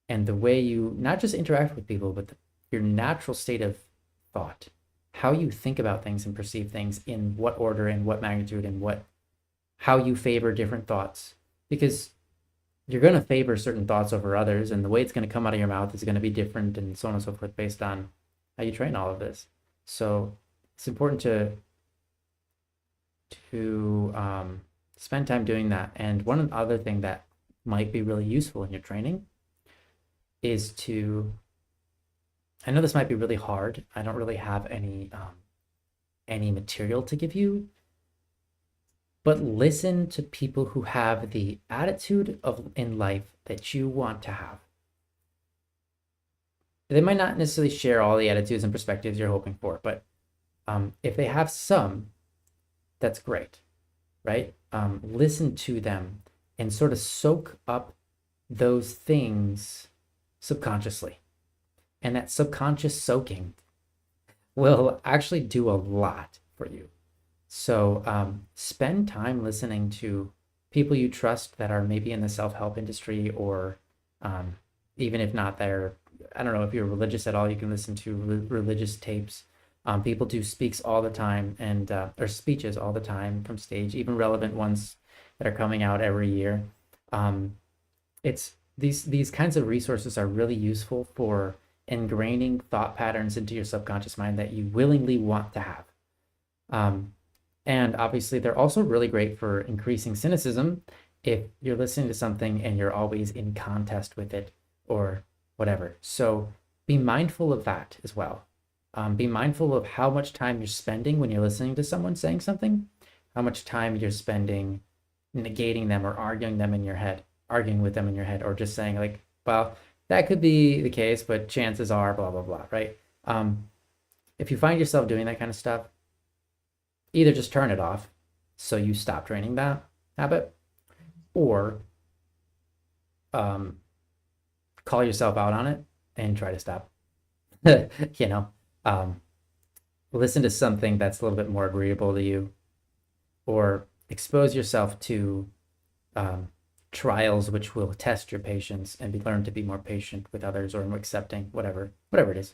Speaker 1: and the way you not just interact with people, but your natural state of thought, how you think about things and perceive things, in what order and what magnitude and what how you favor different thoughts, because you're going to favor certain thoughts over others, and the way it's going to come out of your mouth is going to be different, and so on and so forth, based on how you train all of this. So it's important to spend time doing that. And one other thing that might be really useful in your training is to, I know this might be really hard. I don't really have any material to give you, but listen to people who have the attitude of in life that you want to have. They might not necessarily share all the attitudes and perspectives you're hoping for, but if they have some, that's great, right? Listen to them and sort of soak up those things subconsciously. And that subconscious soaking will actually do a lot for you. So spend time listening to people you trust that are maybe in the self-help industry, or even if not, they're, I don't know, if you're religious at all, you can listen to religious tapes. People do speaks all the time and or speeches all the time from stage, even relevant ones that are coming out every year. Um, it's these kinds of resources are really useful for ingraining thought patterns into your subconscious mind that you willingly want to have. And obviously, they're also really great for increasing cynicism if you're listening to something and you're always in contest with it or whatever. So be mindful of that as well. Be mindful of how much time you're spending when you're listening to someone saying something, how much time you're spending negating them or arguing them in your head, arguing with them in your head, or just saying like, well, that could be the case, but chances are, blah, blah, blah, right? If you find yourself doing that kind of stuff, either just turn it off so you stop training that habit, or call yourself out on it and try to stop. You know, listen to something that's a little bit more agreeable to you, or expose yourself to trials which will test your patience and learn to be more patient with others or more accepting, whatever it is.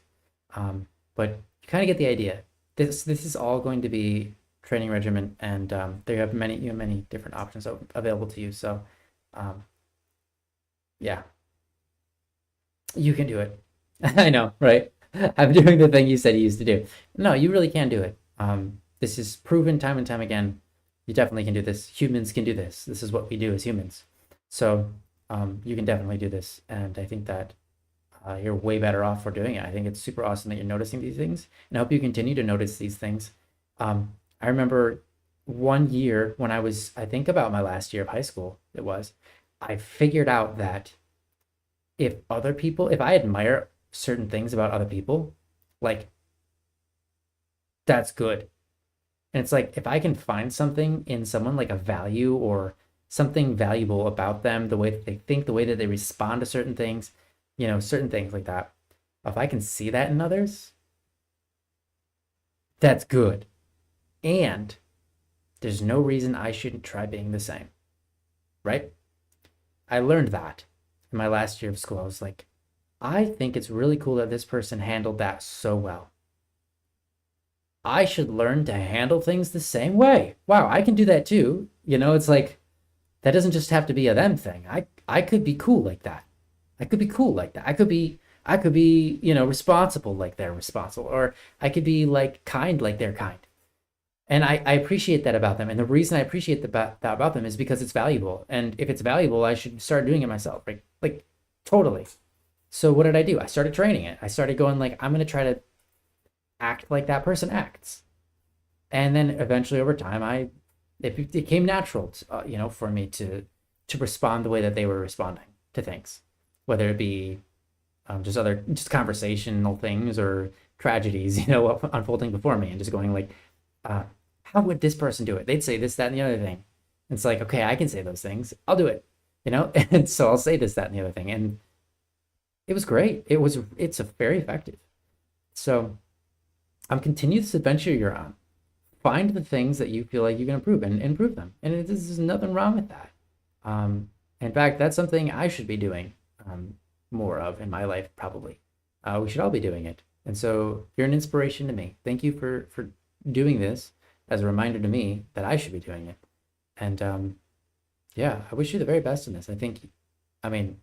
Speaker 1: But you kind of get the idea. This is all going to be training regimen, and there you have many different options available to you. So yeah, you can do it. I know, right? I'm doing the thing you said you used to do. No, you really can do it. This is proven time and time again. You definitely can do this. Humans can do this. This is what we do as humans. So you can definitely do this. And I think that you're way better off for doing it. I think it's super awesome that you're noticing these things. And I hope you continue to notice these things. I remember one year when I think about my last year of high school, I figured out that if I admire certain things about other people, like that's good. And it's like if I can find something in someone, like a value or something valuable about them, the way that they think, the way that they respond to certain things, certain things like that. If I can see that in others, that's good. And there's no reason I shouldn't try being the same. Right? I learned that in my last year of school. I was like, I think it's really cool that this person handled that so well. I should learn to handle things the same way. Wow, I can do that too. It's like that doesn't just have to be a them thing. I could be cool like that. I could be cool like that. I could be, responsible like they're responsible, or I could be like kind like they're kind. And I appreciate that about them. And the reason I appreciate that about them is because it's valuable. And if it's valuable, I should start doing it myself. Right? Like totally. So what did I do? I started training it. I started going like, I'm going to try to act like that person acts. And then eventually over time, it became natural, for me to respond the way that they were responding to things, whether it be just conversational things or tragedies, unfolding before me, and just going like, how would this person do it? They'd say this, that, and the other thing. And it's like, okay, I can say those things. I'll do it, and so I'll say this, that, and the other thing. And it was great. It's very effective. So continue this adventure you're on. Find the things that you feel like you can improve and improve them. And there's nothing wrong with that. In fact, that's something I should be doing more of in my life, probably. We should all be doing it. And so you're an inspiration to me. Thank you for doing this as a reminder to me that I should be doing it. And yeah, I wish you the very best in this. I mean,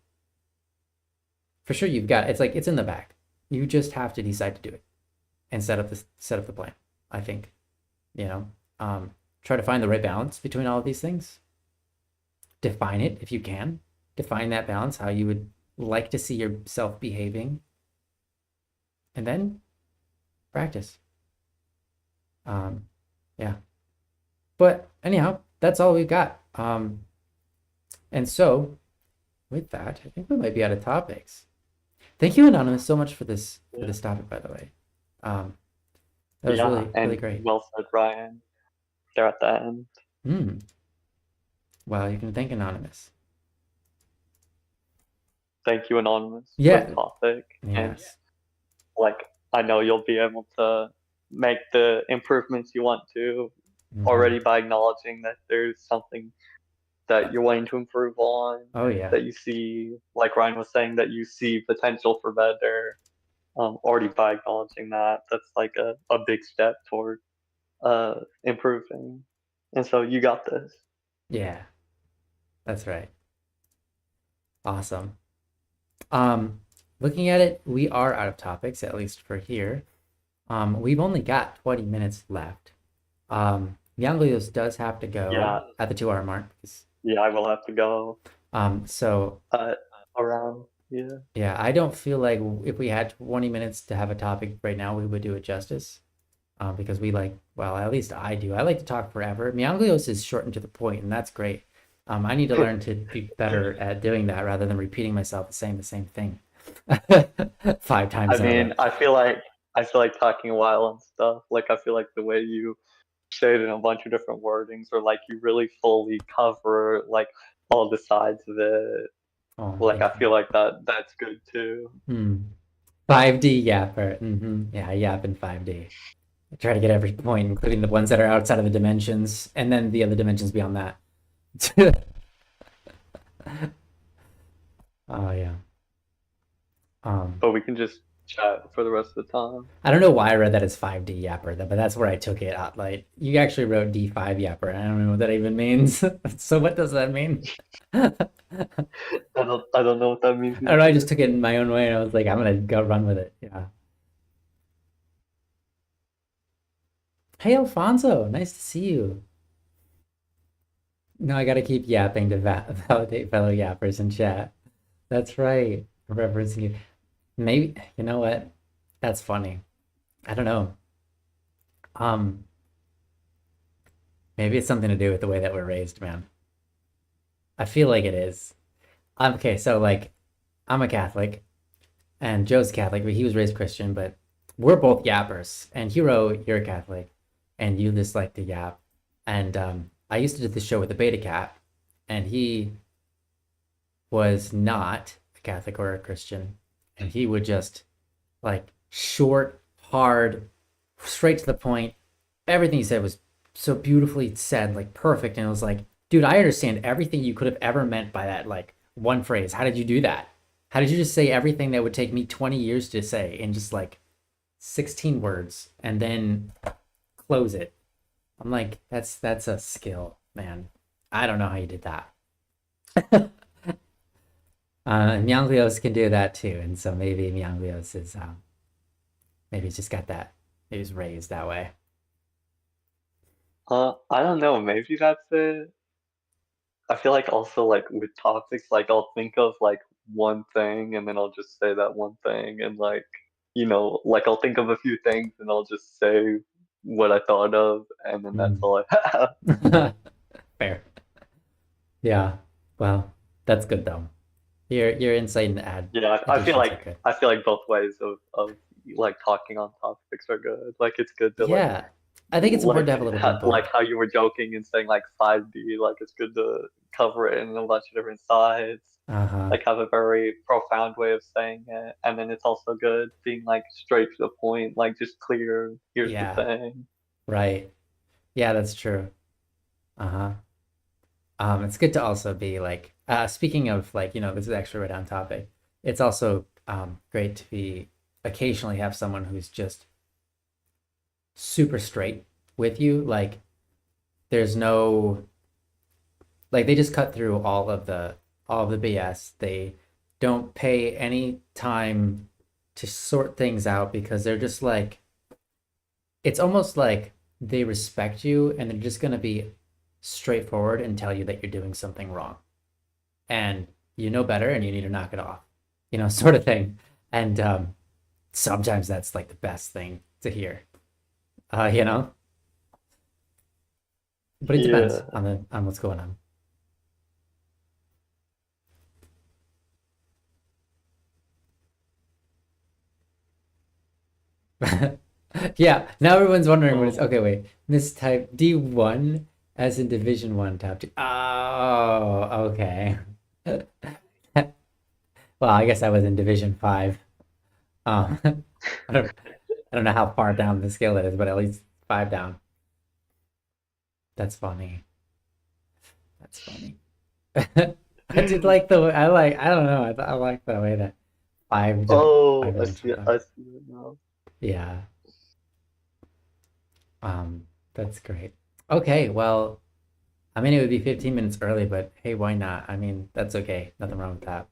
Speaker 1: for sure it's in the back. You just have to decide to do it and set up the plan. I think, try to find the right balance between all of these things. Define it if you can. Define that balance, how you would like to see yourself behaving. And then practice. Yeah. But anyhow, that's all we've got. And so with that, I think we might be out of topics. Thank you, Anonymous, so much for this topic, by the way. That was really great.
Speaker 2: Well said, Ryan. There at the end.
Speaker 1: Well, you can thank Anonymous.
Speaker 2: Thank you, Anonymous,
Speaker 1: for
Speaker 2: the topic.
Speaker 1: Yes.
Speaker 2: And I know you'll be able to make the improvements you want to already by acknowledging that there's something that you're wanting to improve on.
Speaker 1: Oh yeah.
Speaker 2: That you see, like Ryan was saying, that you see potential for better. Already by acknowledging that, that's like a big step toward improving. And so you got this.
Speaker 1: Yeah. That's right. Awesome. Um, looking at it, we are out of topics, at least for here. We've only got 20 minutes left. Yanglios does have to go
Speaker 2: Yeah,
Speaker 1: at the 2 hour mark.
Speaker 2: yeah, I will have to go
Speaker 1: So
Speaker 2: uh, around. Yeah.
Speaker 1: yeah, I don't feel like if we had 20 minutes to have a topic right now, we would do it justice. Because we like, well, at least I do. I like to talk forever. Mianglios is short and to the point, and that's great. I need to learn to be better at doing that rather than repeating myself saying the same thing 5 times
Speaker 2: I
Speaker 1: in a row.
Speaker 2: mean, I feel like talking a while and stuff. Like I feel like the way you say it in a bunch of different wordings, or like you really fully cover like all the sides of it.
Speaker 1: Oh,
Speaker 2: Like I
Speaker 1: thank you.
Speaker 2: feel like that's good too.
Speaker 1: Hmm. 5D yapper. Yeah, I yap in 5D. I try to get every point, including the ones that are outside of the dimensions, and then the other dimensions beyond that. Oh yeah. Um,
Speaker 2: But we can just chat for the rest of the time.
Speaker 1: I don't know why I read that as 5D Yapper, but that's where I took it at. Like, you actually wrote D5 Yapper, and I don't know what that even means. So what does that mean? I
Speaker 2: I don't know what that means
Speaker 1: don't know, I just
Speaker 2: either.
Speaker 1: took it in my own way, and I was like, I'm gonna go run with it. Yeah. Hey, Alfonso, nice to see you. No, I gotta keep yapping to validate fellow yappers in chat. That's right. Referencing you. Maybe, you know what? That's funny. I don't know. Um, Maybe it's something to do with the way that we're raised, man. I feel like it is. Okay, so like I'm a Catholic and Joe's Catholic, but he was raised Christian, but we're both yappers. And Hero, you're a Catholic and you just like to yap. And I used to do this show with the Beta Cat, and he was not a Catholic or a Christian. And he would just like short, hard, straight to the point. Everything he said was so beautifully said, like perfect. And it was like, dude, I understand everything you could have ever meant by that, like one phrase. How did you do that? How did you just say everything that would take me 20 years to say in just like 16 words and then close it? I'm like, that's a skill, man. I don't know how you did that. Myanglios can do that too, and so maybe Myanglios is maybe he's just got that. He was raised that way.
Speaker 2: I don't know. Maybe that's it. I feel like also like with topics, like I'll think of like one thing and then I'll just say that one thing and like like I'll think of a few things and I'll just say what I thought of and then that's
Speaker 1: Mm.
Speaker 2: all I have.
Speaker 1: Fair. Yeah. Well, that's good though. Your insight and
Speaker 2: Yeah,
Speaker 1: additions are good.
Speaker 2: I feel like both ways of like talking on topics are good. Like it's good to like
Speaker 1: Yeah. I think it's important to have a little bit of both.
Speaker 2: like how you were joking and saying like 5D, like it's good to cover it in a bunch of different sides.
Speaker 1: Uh-huh.
Speaker 2: Like have a very profound way of saying it. And then it's also good being like straight to the point, like just clear, here's the
Speaker 1: Yeah.
Speaker 2: thing.
Speaker 1: Right. Yeah, that's true. Uh-huh. It's good to also be like, speaking of like, this is actually right on topic. It's also great to be occasionally have someone who's just super straight with you. Like there's no like they just cut through all of the BS. They don't pay any time to sort things out because they're just like it's almost like they respect you and they're just gonna be straightforward and tell you that you're doing something wrong. And you know better and you need to knock it off, sort of thing. And sometimes that's like the best thing to hear, uh, you know, but it depends
Speaker 2: Yeah.
Speaker 1: on what's going on. Yeah, now everyone's wondering what it's
Speaker 2: Oh,
Speaker 1: okay, wait. Mistype D1 as in Division 1 top 2. Oh, okay. Well, I guess I was in Division 5. Um, I don't I don't know how far down the scale that is, but at least 5 down. That's funny. That's funny. I did like I don't know. I like the way that 5
Speaker 2: I
Speaker 1: doesn't
Speaker 2: see
Speaker 1: jump
Speaker 2: it.
Speaker 1: out.
Speaker 2: I see it now.
Speaker 1: Yeah. That's great. Okay, well, I mean it would be 15 minutes early, but hey, why not? I mean, that's okay. Nothing wrong with that.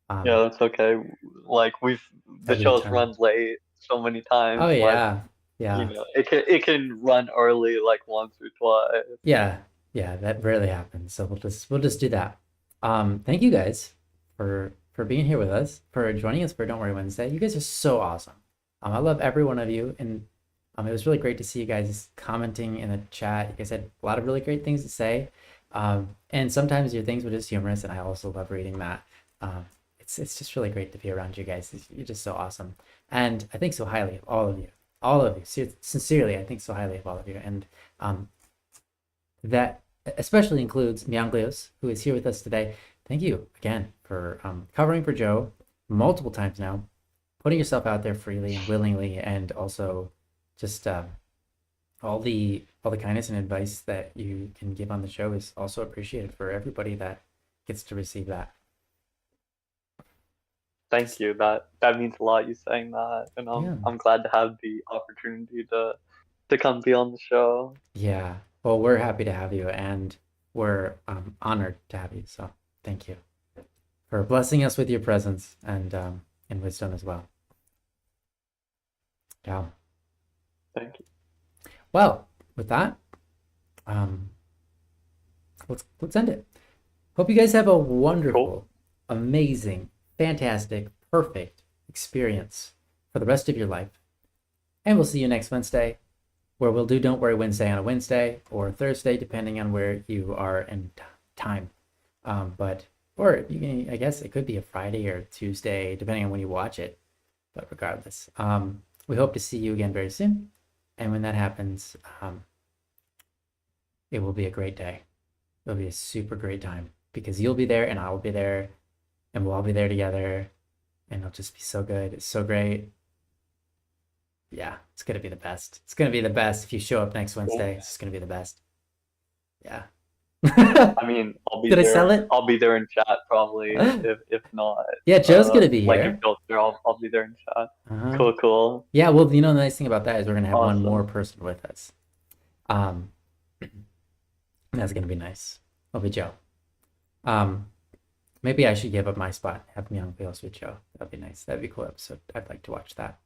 Speaker 2: Yeah,
Speaker 1: Um,
Speaker 2: that's okay. Like the
Speaker 1: every
Speaker 2: show's
Speaker 1: time.
Speaker 2: run late so many times.
Speaker 1: Oh
Speaker 2: Like,
Speaker 1: yeah, yeah,
Speaker 2: it can run early like once or twice.
Speaker 1: yeah, yeah. That rarely happens. So we'll just do that. Thank you guys for being here with us, for joining us for Don't Worry Wednesday. You guys are so awesome. I love every one of you, and it was really great to see you guys commenting in the chat. You guys had a lot of really great things to say, and sometimes your things were just humorous, and I also love reading that. Um, it's just really great to be around you guys. You're just so awesome, and I think so highly of all of you. All of you, sincerely, I think so highly of all of you, and um, that especially includes Mianglios, who is here with us today. Thank you again for covering for Joe multiple times now, putting yourself out there freely and willingly, and also just all the kindness and advice that you can give on the show is also appreciated for everybody that gets to receive that.
Speaker 2: Thank you. That means a lot. You saying that, and
Speaker 1: Yeah,
Speaker 2: I'm glad to have the opportunity to come be on the show.
Speaker 1: yeah. Well, we're happy to have you, and we're honored to have you. So thank you for blessing us with your presence and wisdom as well. Yeah.
Speaker 2: Thank you.
Speaker 1: Well, with that, um, let's end it. Hope you guys have a
Speaker 2: Cool.
Speaker 1: wonderful, amazing, fantastic, perfect experience for the rest of your life. And we'll see you next Wednesday, where we'll do Don't Worry Wednesday on a Wednesday or Thursday, depending on where you are in time. But or you can, I guess it could be a Friday or Tuesday, depending on when you watch it. But regardless, we hope to see you again very soon. And when that happens, it will be a great day. It'll be a super great time because you'll be there and I will be there and we'll all be there together and it'll just be so good. It's so great. Yeah, it's gonna be the best. It's gonna be the best if you show up next Wednesday. It's just gonna be the best. Yeah.
Speaker 2: I mean, I'll be
Speaker 1: Did I sell
Speaker 2: there.
Speaker 1: it?
Speaker 2: I'll be there in chat probably. If not,
Speaker 1: Yeah, Joe's gonna be
Speaker 2: like if
Speaker 1: here.
Speaker 2: Bill's there, I'll be there in chat.
Speaker 1: Uh-huh.
Speaker 2: Cool, cool,
Speaker 1: Yeah, well, the nice thing about that is we're gonna have one more
Speaker 2: awesome.
Speaker 1: person with us. Um, that's gonna be nice. It'll be Joe. Um, maybe I should give up my spot, have Myung Wheels with Joe. That'd be nice. That'd be a cool episode. I'd like to watch that.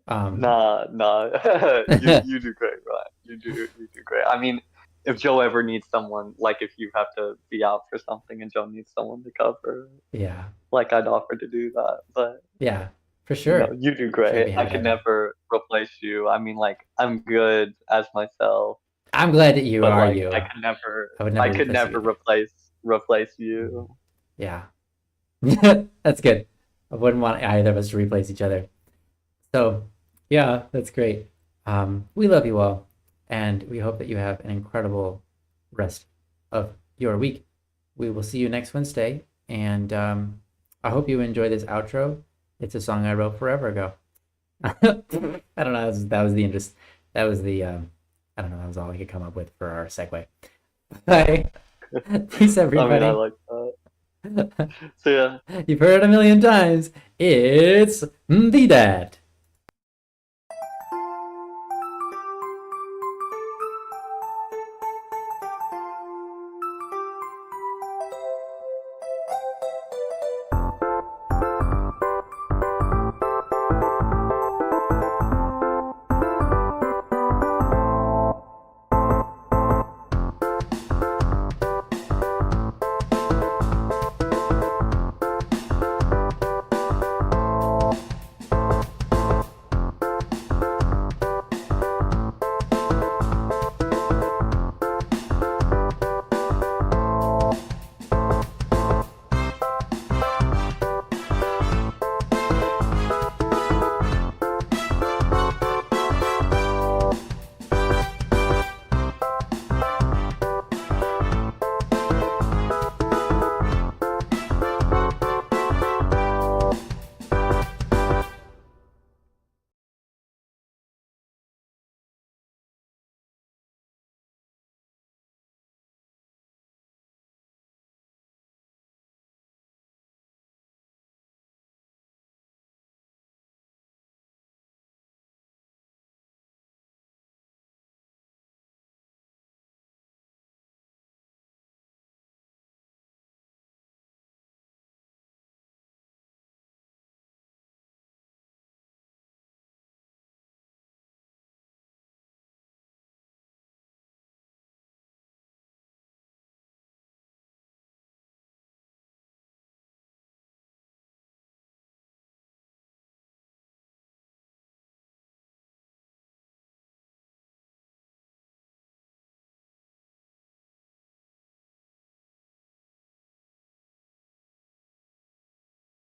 Speaker 1: Um,
Speaker 2: Nah. You do great, right? You do great. I mean, if Joe ever needs someone, like if you have to be out for something and Joe needs someone to cover,
Speaker 1: yeah,
Speaker 2: like I'd offer to do that. But
Speaker 1: yeah, for sure.
Speaker 2: you do
Speaker 1: For sure, I'd
Speaker 2: great.
Speaker 1: be
Speaker 2: I
Speaker 1: happy to
Speaker 2: could
Speaker 1: have you.
Speaker 2: never replace you. I mean, like I'm good as myself,
Speaker 1: I'm glad that you
Speaker 2: but
Speaker 1: are
Speaker 2: like
Speaker 1: you. I would
Speaker 2: I
Speaker 1: never
Speaker 2: could
Speaker 1: replace you
Speaker 2: never
Speaker 1: either.
Speaker 2: replace you.
Speaker 1: Yeah, that's good. I wouldn't want either of us to replace each other. So, yeah, that's great. We love you all, and we hope that you have an incredible rest of your week. We will see you next Wednesday, and I hope you enjoy this outro. It's a song I wrote forever ago. I don't know. That was the interest. That was the I don't know. That was all I could come up with for our segue. Bye. Peace,
Speaker 2: I mean, I
Speaker 1: everybody.
Speaker 2: like that. So yeah.
Speaker 1: You've heard it a million times. It's the dad.